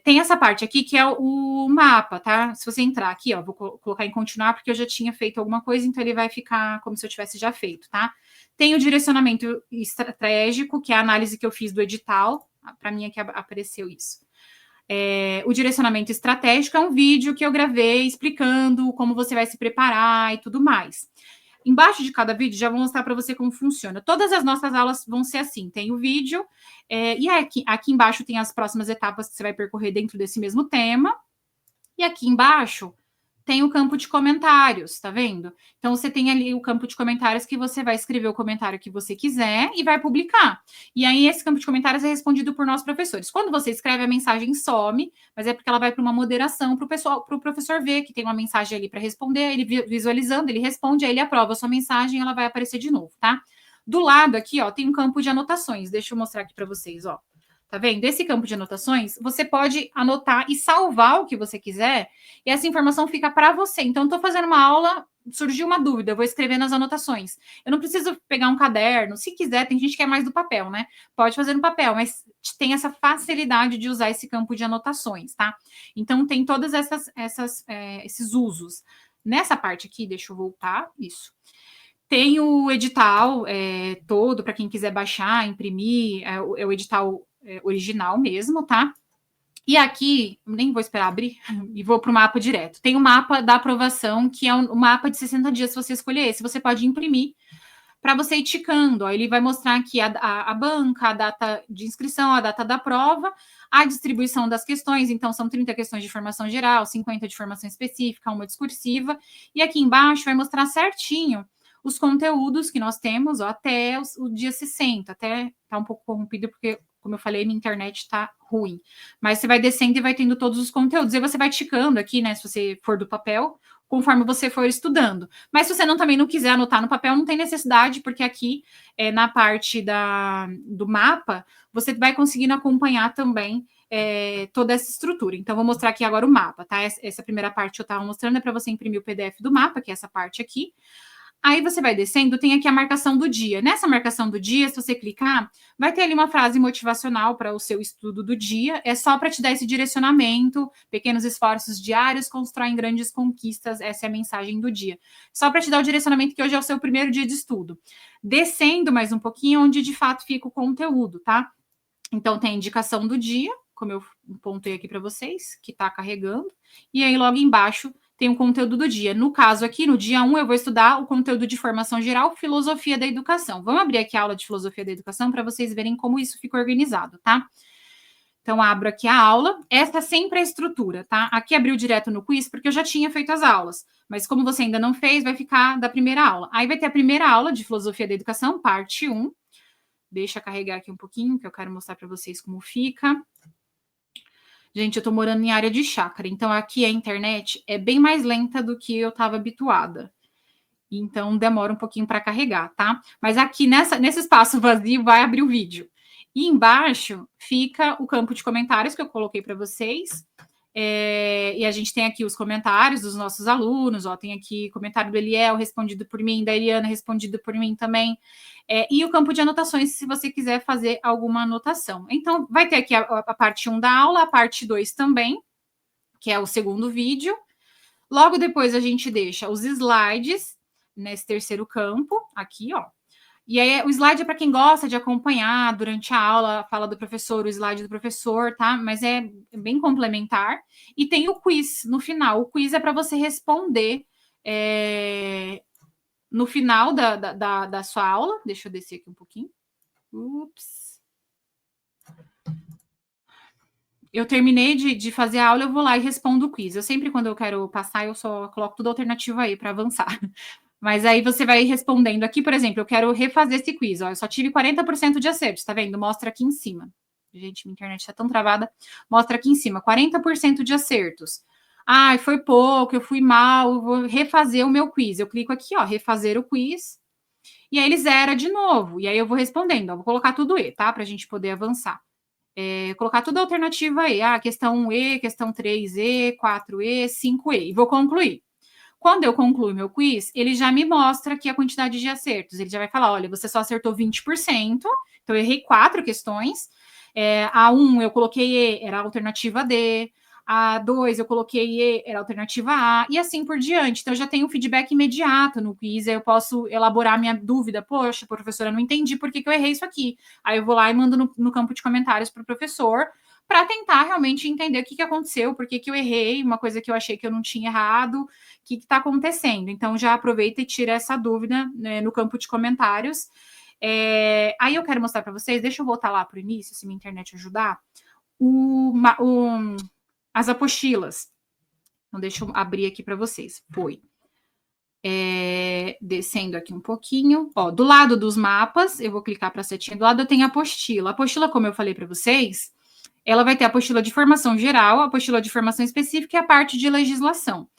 Tem essa parte aqui que é o mapa, tá? Se você entrar aqui, ó, vou colocar em continuar, porque eu já tinha feito alguma coisa, então ele vai ficar como se eu tivesse já feito, tá? Tem o direcionamento estratégico, que é a análise que eu fiz do edital, para mim aqui apareceu isso. O direcionamento estratégico é um vídeo que eu gravei explicando como você vai se preparar e tudo mais. Embaixo de cada vídeo, já vou mostrar para você como funciona. Todas as nossas aulas vão ser assim: tem o vídeo, e aqui embaixo tem as próximas etapas que você vai percorrer dentro desse mesmo tema. E aqui embaixo tem o campo de comentários, tá vendo? Então, você tem ali o campo de comentários que você vai escrever o comentário que você quiser e vai publicar. E aí, esse campo de comentários é respondido por nós, professores. Quando você escreve, a mensagem some, mas é porque ela vai para uma moderação para o professor ver que tem uma mensagem ali para responder, ele visualizando, ele responde, aí ele aprova a sua mensagem e ela vai aparecer de novo, tá? Do lado aqui, ó, tem um campo de anotações. Deixa eu mostrar aqui para vocês, ó. Tá vendo? Desse campo de anotações, você pode anotar e salvar o que você quiser, e essa informação fica para você. Então, estou fazendo uma aula, surgiu uma dúvida, eu vou escrever nas anotações. Eu não preciso pegar um caderno, se quiser, tem gente que é mais do papel, né? Pode fazer no papel, mas tem essa facilidade de usar esse campo de anotações, tá? Então, tem todas esses usos. Nessa parte aqui, deixa eu voltar, isso. Tem o edital todo, para quem quiser baixar, imprimir, é o edital original mesmo, tá? E aqui, nem vou esperar abrir, e vou para o mapa direto. Tem o mapa da aprovação, que é o mapa de 60 dias, se você escolher esse, você pode imprimir para você ir ticando. Ó, ele vai mostrar aqui a banca, a data de inscrição, a data da prova, a distribuição das questões. Então, são 30 questões de formação geral, 50 de formação específica, uma discursiva. E aqui embaixo vai mostrar certinho os conteúdos que nós temos, ó, até o dia 60, até tá um pouco corrompido, porque, como eu falei, minha internet tá ruim. Mas você vai descendo e vai tendo todos os conteúdos. E você vai ticando aqui, né? Se você for do papel, conforme você for estudando. Mas se você também não quiser anotar no papel, não tem necessidade, porque aqui, na parte do mapa, você vai conseguindo acompanhar também toda essa estrutura. Então, vou mostrar aqui agora o mapa, tá? Essa primeira parte que eu estava mostrando é para você imprimir o PDF do mapa, que é essa parte aqui. Aí você vai descendo, tem aqui a marcação do dia. Nessa marcação do dia, se você clicar, vai ter ali uma frase motivacional para o seu estudo do dia. É só para te dar esse direcionamento. Pequenos esforços diários constroem grandes conquistas. Essa é a mensagem do dia. Só para te dar o direcionamento que hoje é o seu primeiro dia de estudo. Descendo mais um pouquinho, onde de fato fica o conteúdo, tá? Então, tem a indicação do dia, como eu pontei aqui para vocês, que está carregando. E aí, logo embaixo, tem o conteúdo do dia. No caso aqui, no dia 1, eu vou estudar o conteúdo de formação geral, filosofia da educação. Vamos abrir aqui a aula de filosofia da educação para vocês verem como isso fica organizado, tá? Então, abro aqui a aula. Essa sempre é a estrutura, tá? Aqui abriu direto no quiz, porque eu já tinha feito as aulas. Mas como você ainda não fez, vai ficar da primeira aula. Aí vai ter a primeira aula de filosofia da educação, parte 1. Deixa eu carregar aqui um pouquinho, que eu quero mostrar para vocês como fica. Gente, eu tô morando em área de chácara, então aqui a internet é bem mais lenta do que eu estava habituada. Então, demora um pouquinho para carregar, tá? Mas aqui nesse espaço vazio vai abrir o vídeo. E embaixo fica o campo de comentários que eu coloquei para vocês. E a gente tem aqui os comentários dos nossos alunos, ó, tem aqui comentário do Eliel respondido por mim, da Eliana respondido por mim também, e o campo de anotações, se você quiser fazer alguma anotação. Então, vai ter aqui a parte 1 da aula, a parte 2 também, que é o segundo vídeo. Logo depois a gente deixa os slides nesse terceiro campo, aqui, ó. E aí, o slide é para quem gosta de acompanhar durante a aula, a fala do professor, o slide do professor, tá? Mas é bem complementar. E tem o quiz no final. O quiz é para você responder no final da sua aula. Deixa eu descer aqui um pouquinho. Ups. Eu terminei de fazer a aula, eu vou lá e respondo o quiz. Eu sempre, quando eu quero passar, eu só coloco tudo alternativo aí para avançar. Mas aí você vai respondendo aqui, por exemplo, eu quero refazer esse quiz. Ó, eu só tive 40% de acertos, tá vendo? Mostra aqui em cima. Gente, minha internet tá tão travada. Mostra aqui em cima, 40% de acertos. Ai, foi pouco, eu fui mal, eu vou refazer o meu quiz. Eu clico aqui, ó, refazer o quiz. E aí ele zera de novo. E aí eu vou respondendo, ó, vou colocar tudo E, tá? Pra gente poder avançar. Colocar tudo alternativa E. Questão 1E, questão 3E, 4E, 5E. E vou concluir. Quando eu concluo meu quiz, ele já me mostra aqui a quantidade de acertos. Ele já vai falar, olha, você só acertou 20%, então eu errei 4 questões. A 1 eu coloquei E, era a alternativa D. A 2 eu coloquei E, era a alternativa A, e assim por diante. Então, eu já tenho um feedback imediato no quiz, aí eu posso elaborar minha dúvida. Poxa, professora, não entendi por que eu errei isso aqui. Aí eu vou lá e mando no campo de comentários para o professor, para tentar realmente entender o que aconteceu, por que eu errei, uma coisa que eu achei que eu não tinha errado, o que está acontecendo. Então, já aproveita e tira essa dúvida, né, no campo de comentários. Aí eu quero mostrar para vocês, deixa eu voltar lá para o início, se minha internet ajudar, as apostilas. Então, deixa eu abrir aqui para vocês. Foi. Descendo aqui um pouquinho. Ó, do lado dos mapas, eu vou clicar para a setinha do lado, eu tenho a apostila. A apostila, como eu falei para vocês, ela vai ter a apostila de formação geral, a apostila de formação específica e a parte de legislação.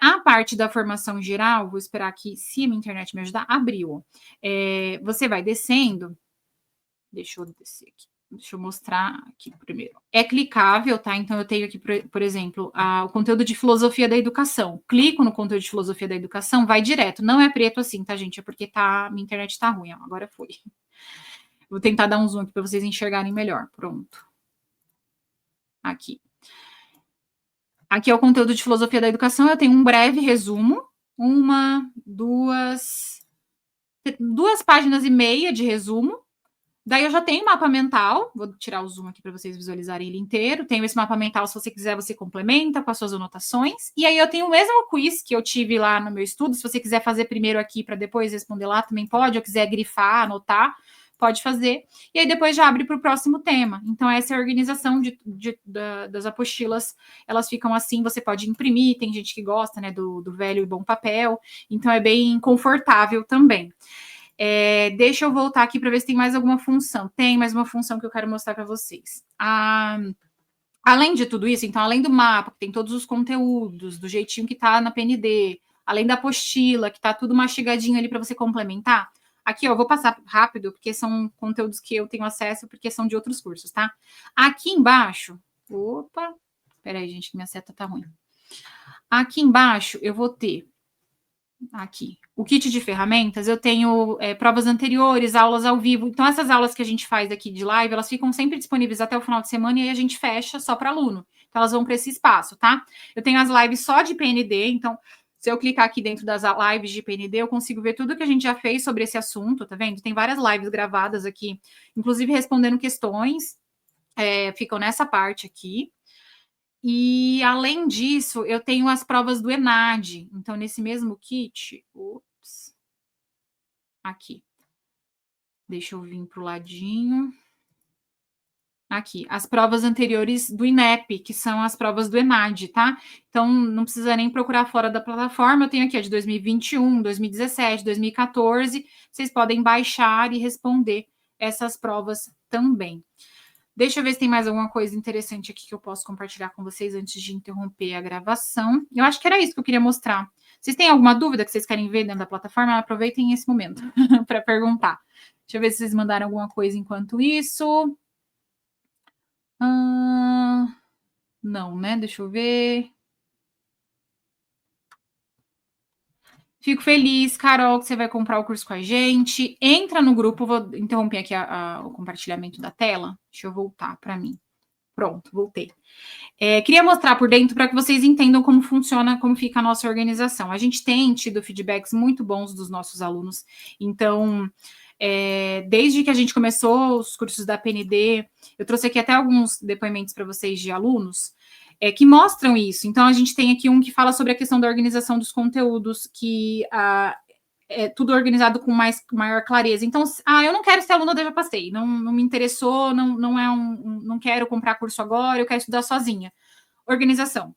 A parte da formação geral, vou esperar aqui, se a minha internet me ajudar, abriu. Você vai descendo. Deixa eu descer aqui. Deixa eu mostrar aqui primeiro. É clicável, tá? Então, eu tenho aqui, por exemplo, o conteúdo de filosofia da educação. Clico no conteúdo de filosofia da educação, vai direto. Não é preto assim, tá, gente? É porque minha internet tá ruim. Ó, agora foi. Vou tentar dar um zoom aqui para vocês enxergarem melhor. Pronto. Aqui. Aqui é o conteúdo de filosofia da educação. Eu tenho um breve resumo. 2 páginas e meia de resumo. Daí eu já tenho o mapa mental, vou tirar o zoom aqui para vocês visualizarem ele inteiro. Tenho esse mapa mental, se você quiser, você complementa com as suas anotações. E aí eu tenho o mesmo quiz que eu tive lá no meu estudo. Se você quiser fazer primeiro aqui para depois responder lá, também pode. Ou quiser grifar, anotar, pode fazer, e aí depois já abre para o próximo tema. Então, essa é a organização das apostilas, elas ficam assim, você pode imprimir, tem gente que gosta, né, do velho e bom papel, então é bem confortável também. Deixa eu voltar aqui para ver se tem mais alguma função. Tem mais uma função que eu quero mostrar para vocês. Além de tudo isso, então, além do mapa, que tem todos os conteúdos, do jeitinho que está na PND, além da apostila, que está tudo mastigadinho ali para você complementar, aqui, ó, eu vou passar rápido, porque são conteúdos que eu tenho acesso, porque são de outros cursos, tá? Aqui embaixo, opa, peraí, gente, que minha seta tá ruim. Aqui embaixo, eu vou ter aqui. O kit de ferramentas, eu tenho provas anteriores, aulas ao vivo. Então, essas aulas que a gente faz aqui de live, elas ficam sempre disponíveis até o final de semana e aí a gente fecha só para aluno. Então, elas vão para esse espaço, tá? Eu tenho as lives só de PND, então, se eu clicar aqui dentro das lives de PND, eu consigo ver tudo que a gente já fez sobre esse assunto, tá vendo? Tem várias lives gravadas aqui, inclusive respondendo questões, ficam nessa parte aqui. E, além disso, eu tenho as provas do ENAD. Então, nesse mesmo kit... Aqui. Deixa eu vir para o ladinho. Aqui, as provas anteriores do INEP, que são as provas do ENAD, tá? Então, não precisa nem procurar fora da plataforma. Eu tenho aqui a de 2021, 2017, 2014. Vocês podem baixar e responder essas provas também. Deixa eu ver se tem mais alguma coisa interessante aqui que eu posso compartilhar com vocês antes de interromper a gravação. Eu acho que era isso que eu queria mostrar. Vocês têm alguma dúvida que vocês querem ver dentro da plataforma? Aproveitem esse momento para perguntar. Deixa eu ver se vocês mandaram alguma coisa enquanto isso. Não, né? Deixa eu ver. Fico feliz, Carol, que você vai comprar o curso com a gente. Entra no grupo, vou interromper aqui o compartilhamento da tela. Deixa eu voltar para mim. Pronto, voltei. Queria mostrar por dentro para que vocês entendam como funciona, como fica a nossa organização. A gente tem tido feedbacks muito bons dos nossos alunos. Então, desde que a gente começou os cursos da PND, eu trouxe aqui até alguns depoimentos para vocês de alunos que mostram isso. Então, a gente tem aqui um que fala sobre a questão da organização dos conteúdos, que é tudo organizado com maior clareza. Então, eu não quero ser aluna da Já Passei, não me interessou, não quero comprar curso agora, eu quero estudar sozinha. Organização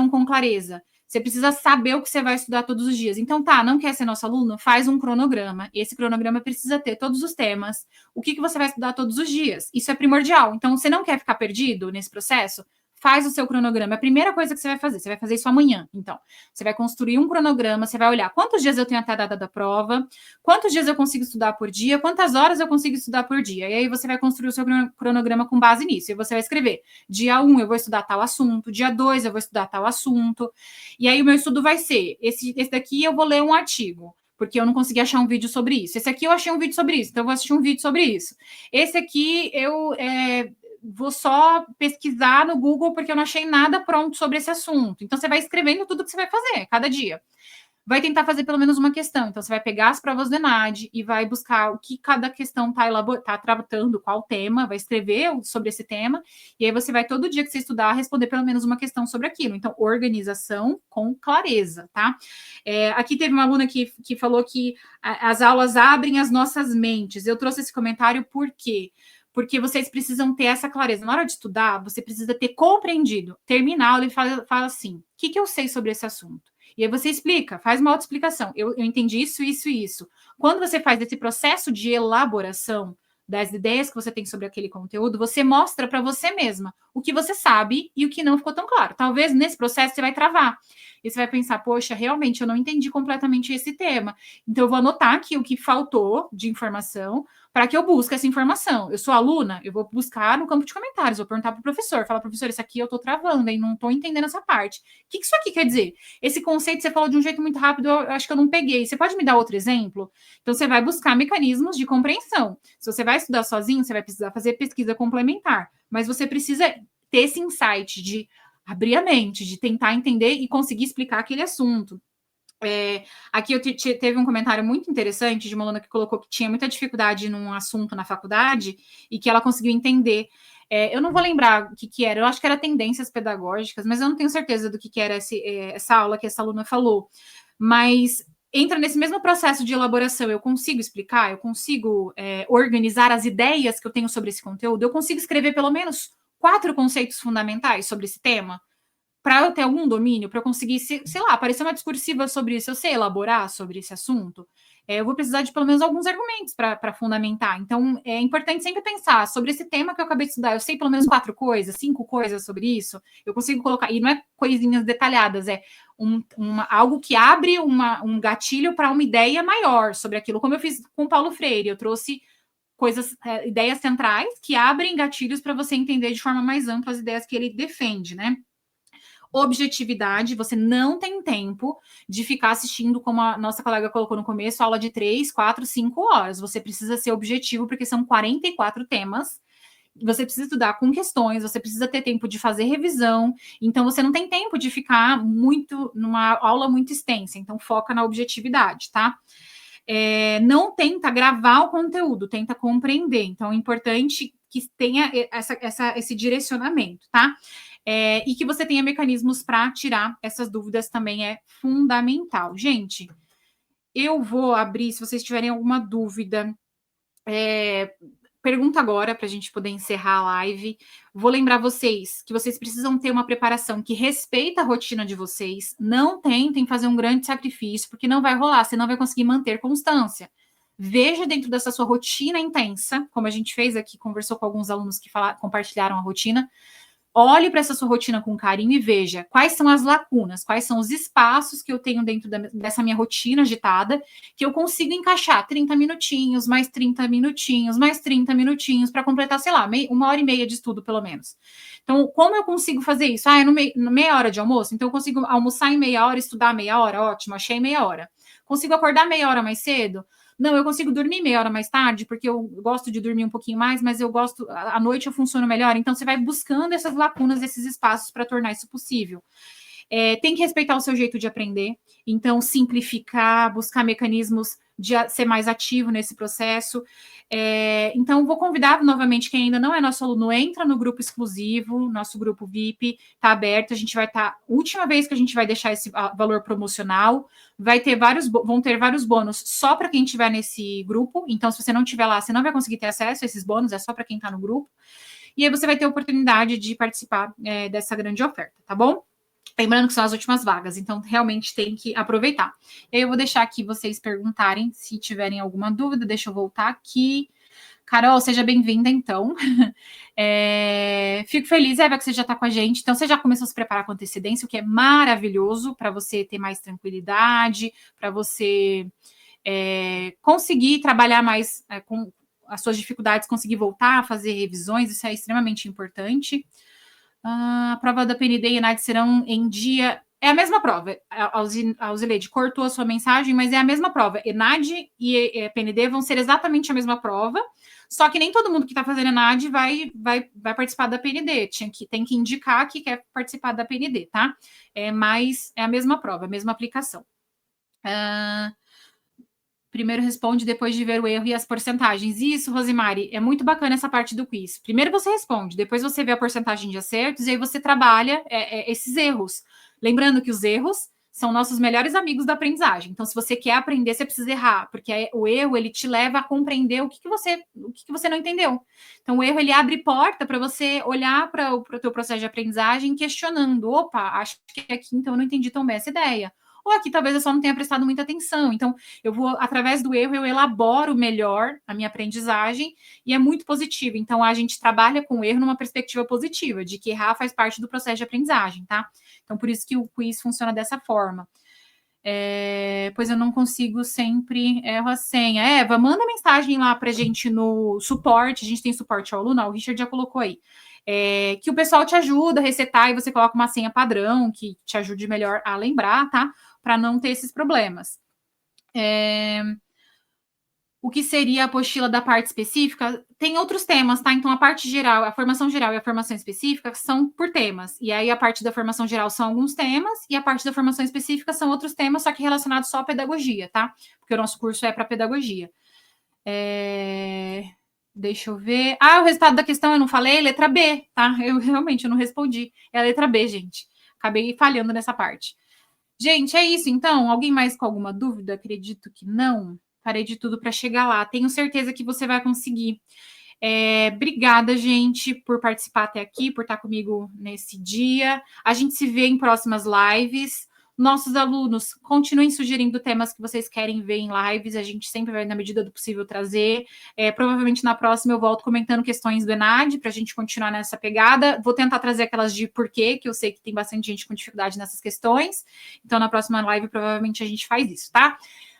com clareza. Você precisa saber o que você vai estudar todos os dias. Então, não quer ser nosso aluno? Faz um cronograma. Esse cronograma precisa ter todos os temas, o que você vai estudar todos os dias. Isso é primordial. Então, você não quer ficar perdido nesse processo? Faz o seu cronograma. É a primeira coisa que você vai fazer isso amanhã. Então, você vai construir um cronograma, você vai olhar quantos dias eu tenho até a data da prova, quantos dias eu consigo estudar por dia, quantas horas eu consigo estudar por dia. E aí você vai construir o seu cronograma com base nisso. E você vai escrever, dia 1 eu vou estudar tal assunto, dia 2 eu vou estudar tal assunto. E aí o meu estudo vai ser, esse daqui eu vou ler um artigo, porque eu não consegui achar um vídeo sobre isso. Esse aqui eu achei um vídeo sobre isso, então eu vou assistir um vídeo sobre isso. Esse aqui eu vou só pesquisar no Google porque eu não achei nada pronto sobre esse assunto. Então, você vai escrevendo tudo que você vai fazer, cada dia. Vai tentar fazer pelo menos uma questão. Então, você vai pegar as provas do ENAD e vai buscar o que cada questão está tratando, qual tema, vai escrever sobre esse tema, e aí você vai, todo dia que você estudar, responder pelo menos uma questão sobre aquilo. Então, organização com clareza, tá? Aqui teve uma aluna que falou que as aulas abrem as nossas mentes. Eu trouxe esse comentário por quê? Porque vocês precisam ter essa clareza. Na hora de estudar, você precisa ter compreendido. Termina a aula e fala assim, o que eu sei sobre esse assunto? E aí você explica, faz uma autoexplicação. Eu entendi isso, isso e isso. Quando você faz esse processo de elaboração das ideias que você tem sobre aquele conteúdo, você mostra para você mesma o que você sabe e o que não ficou tão claro. Talvez nesse processo você vai travar. E você vai pensar, poxa, realmente eu não entendi completamente esse tema. Então eu vou anotar aqui o que faltou de informação para que eu busque essa informação. Eu sou aluna, eu vou buscar no campo de comentários, vou perguntar para o professor, falar, professor, isso aqui eu estou travando, hein? Não estou entendendo essa parte. O que isso aqui quer dizer? Esse conceito você falou de um jeito muito rápido, eu acho que eu não peguei. Você pode me dar outro exemplo? Então, você vai buscar mecanismos de compreensão. Se você vai estudar sozinho, você vai precisar fazer pesquisa complementar. Mas você precisa ter esse insight de abrir a mente, de tentar entender e conseguir explicar aquele assunto. Aqui eu teve um comentário muito interessante de uma aluna que colocou que tinha muita dificuldade num assunto na faculdade e que ela conseguiu entender. Eu não vou lembrar o que era, eu acho que era tendências pedagógicas, mas eu não tenho certeza do que era essa aula que essa aluna falou. Mas entra nesse mesmo processo de elaboração. Eu consigo explicar, eu consigo organizar as ideias que eu tenho sobre esse conteúdo, eu consigo escrever pelo menos 4 conceitos fundamentais sobre esse tema, para eu ter algum domínio, para eu conseguir, sei lá, aparecer uma discursiva sobre isso, eu sei elaborar sobre esse assunto, eu vou precisar de pelo menos alguns argumentos para fundamentar. Então, é importante sempre pensar sobre esse tema que eu acabei de estudar. Eu sei pelo menos 4 coisas, 5 coisas sobre isso. Eu consigo colocar, e não é coisinhas detalhadas, é algo que abre um gatilho para uma ideia maior sobre aquilo, como eu fiz com o Paulo Freire. Eu trouxe coisas, ideias centrais que abrem gatilhos para você entender de forma mais ampla as ideias que ele defende, né? Objetividade, você não tem tempo de ficar assistindo, como a nossa colega colocou no começo, aula de 3, 4, 5 horas. Você precisa ser objetivo, porque são 44 temas. Você precisa estudar com questões, você precisa ter tempo de fazer revisão. Então, você não tem tempo de ficar muito numa aula muito extensa. Então, foca na objetividade, tá? Não tenta gravar o conteúdo, tenta compreender. Então, é importante que tenha esse direcionamento, tá? E que você tenha mecanismos para tirar essas dúvidas também é fundamental. Gente, eu vou abrir, se vocês tiverem alguma dúvida, pergunta agora para a gente poder encerrar a live. Vou lembrar vocês que vocês precisam ter uma preparação que respeita a rotina de vocês. Não tentem fazer um grande sacrifício, porque não vai rolar, você não vai conseguir manter constância. Veja dentro dessa sua rotina intensa, como a gente fez aqui, conversou com alguns alunos que compartilharam a rotina. Olhe para essa sua rotina com carinho e veja quais são as lacunas, quais são os espaços que eu tenho dentro dessa minha rotina agitada, que eu consigo encaixar 30 minutinhos, mais 30 minutinhos, mais 30 minutinhos, para completar, sei lá, 1h30 de estudo, pelo menos. Então, como eu consigo fazer isso? É meia hora de almoço? Então, eu consigo almoçar em meia hora, estudar meia hora? Ótimo, achei meia hora. Consigo acordar meia hora mais cedo? Não, eu consigo dormir meia hora mais tarde, porque eu gosto de dormir um pouquinho mais, mas eu gosto, à noite eu funciono melhor. Então, você vai buscando essas lacunas, esses espaços para tornar isso possível. Tem que respeitar o seu jeito de aprender, então simplificar, buscar mecanismos de ser mais ativo nesse processo. Então, vou convidar novamente quem ainda não é nosso aluno, entra no grupo exclusivo, nosso grupo VIP, está aberto, a gente vai estar, última vez que a gente vai deixar esse valor promocional, vão ter vários bônus só para quem estiver nesse grupo, então se você não estiver lá, você não vai conseguir ter acesso a esses bônus, é só para quem está no grupo, e aí você vai ter a oportunidade de participar dessa grande oferta, tá bom? Lembrando que são as últimas vagas, então realmente tem que aproveitar. Eu vou deixar aqui vocês perguntarem se tiverem alguma dúvida. Deixa eu voltar aqui. Carol, seja bem-vinda, então. Fico feliz, Eva, que você já está com a gente. Então, você já começou a se preparar com antecedência, o que é maravilhoso para você ter mais tranquilidade, para você conseguir trabalhar mais com as suas dificuldades, conseguir voltar a fazer revisões, isso é extremamente importante. A prova da PND e ENAD serão em dia... É a mesma prova. A Alzileide cortou a sua mensagem, mas é a mesma prova. ENAD e PND vão ser exatamente a mesma prova, só que nem todo mundo que está fazendo ENAD vai participar da PND. Tem que indicar que quer participar da PND, tá? Mas é a mesma prova, a mesma aplicação. Primeiro responde depois de ver o erro e as porcentagens. Isso, Rosemary, é muito bacana essa parte do quiz. Primeiro você responde, depois você vê a porcentagem de acertos e aí você trabalha esses erros. Lembrando que os erros são nossos melhores amigos da aprendizagem. Então, se você quer aprender, você precisa errar, porque o erro ele te leva a compreender o que você não entendeu. Então, o erro ele abre porta para você olhar para o teu processo de aprendizagem questionando. Opa, acho que aqui então eu não entendi tão bem essa ideia. Ou aqui talvez eu só não tenha prestado muita atenção. Então, eu vou, através do erro, eu elaboro melhor a minha aprendizagem e é muito positivo. Então, a gente trabalha com o erro numa perspectiva positiva, de que errar faz parte do processo de aprendizagem, tá? Então, por isso que o quiz funciona dessa forma. Pois eu não consigo sempre erro a senha. Eva, manda mensagem lá pra gente no suporte, a gente tem suporte ao aluno, o Richard já colocou aí. Que o pessoal te ajuda a resetar e você coloca uma senha padrão que te ajude melhor a lembrar, tá? Para não ter esses problemas. O que seria a apostila da parte específica? Tem outros temas, tá? Então, a parte geral, a formação geral e a formação específica são por temas. E aí, a parte da formação geral são alguns temas, e a parte da formação específica são outros temas, só que relacionados só à pedagogia, tá? Porque o nosso curso é para pedagogia. Deixa eu ver. O resultado da questão eu não falei, letra B, tá? Eu realmente não respondi. É a letra B, gente. Acabei falhando nessa parte. Gente, é isso. Então, alguém mais com alguma dúvida? Acredito que não. Farei de tudo para chegar lá. Tenho certeza que você vai conseguir. Obrigada, gente, por participar até aqui, por estar comigo nesse dia. A gente se vê em próximas lives. Nossos alunos, continuem sugerindo temas que vocês querem ver em lives. A gente sempre vai, na medida do possível, trazer. Provavelmente na próxima eu volto comentando questões do ENAD para a gente continuar nessa pegada. Vou tentar trazer aquelas de porquê, que eu sei que tem bastante gente com dificuldade nessas questões. Então, na próxima live, provavelmente a gente faz isso, tá?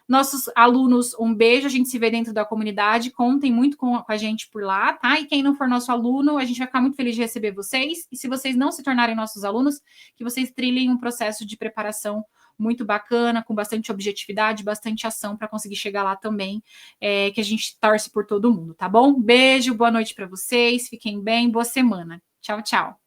Nossos alunos, um beijo, a gente se vê dentro da comunidade, contem muito com a gente por lá, tá? E quem não for nosso aluno, a gente vai ficar muito feliz de receber vocês, e se vocês não se tornarem nossos alunos, que vocês trilhem um processo de preparação muito bacana, com bastante objetividade, bastante ação para conseguir chegar lá também, que a gente torce por todo mundo, tá bom? Beijo, boa noite para vocês, fiquem bem, boa semana. Tchau, tchau.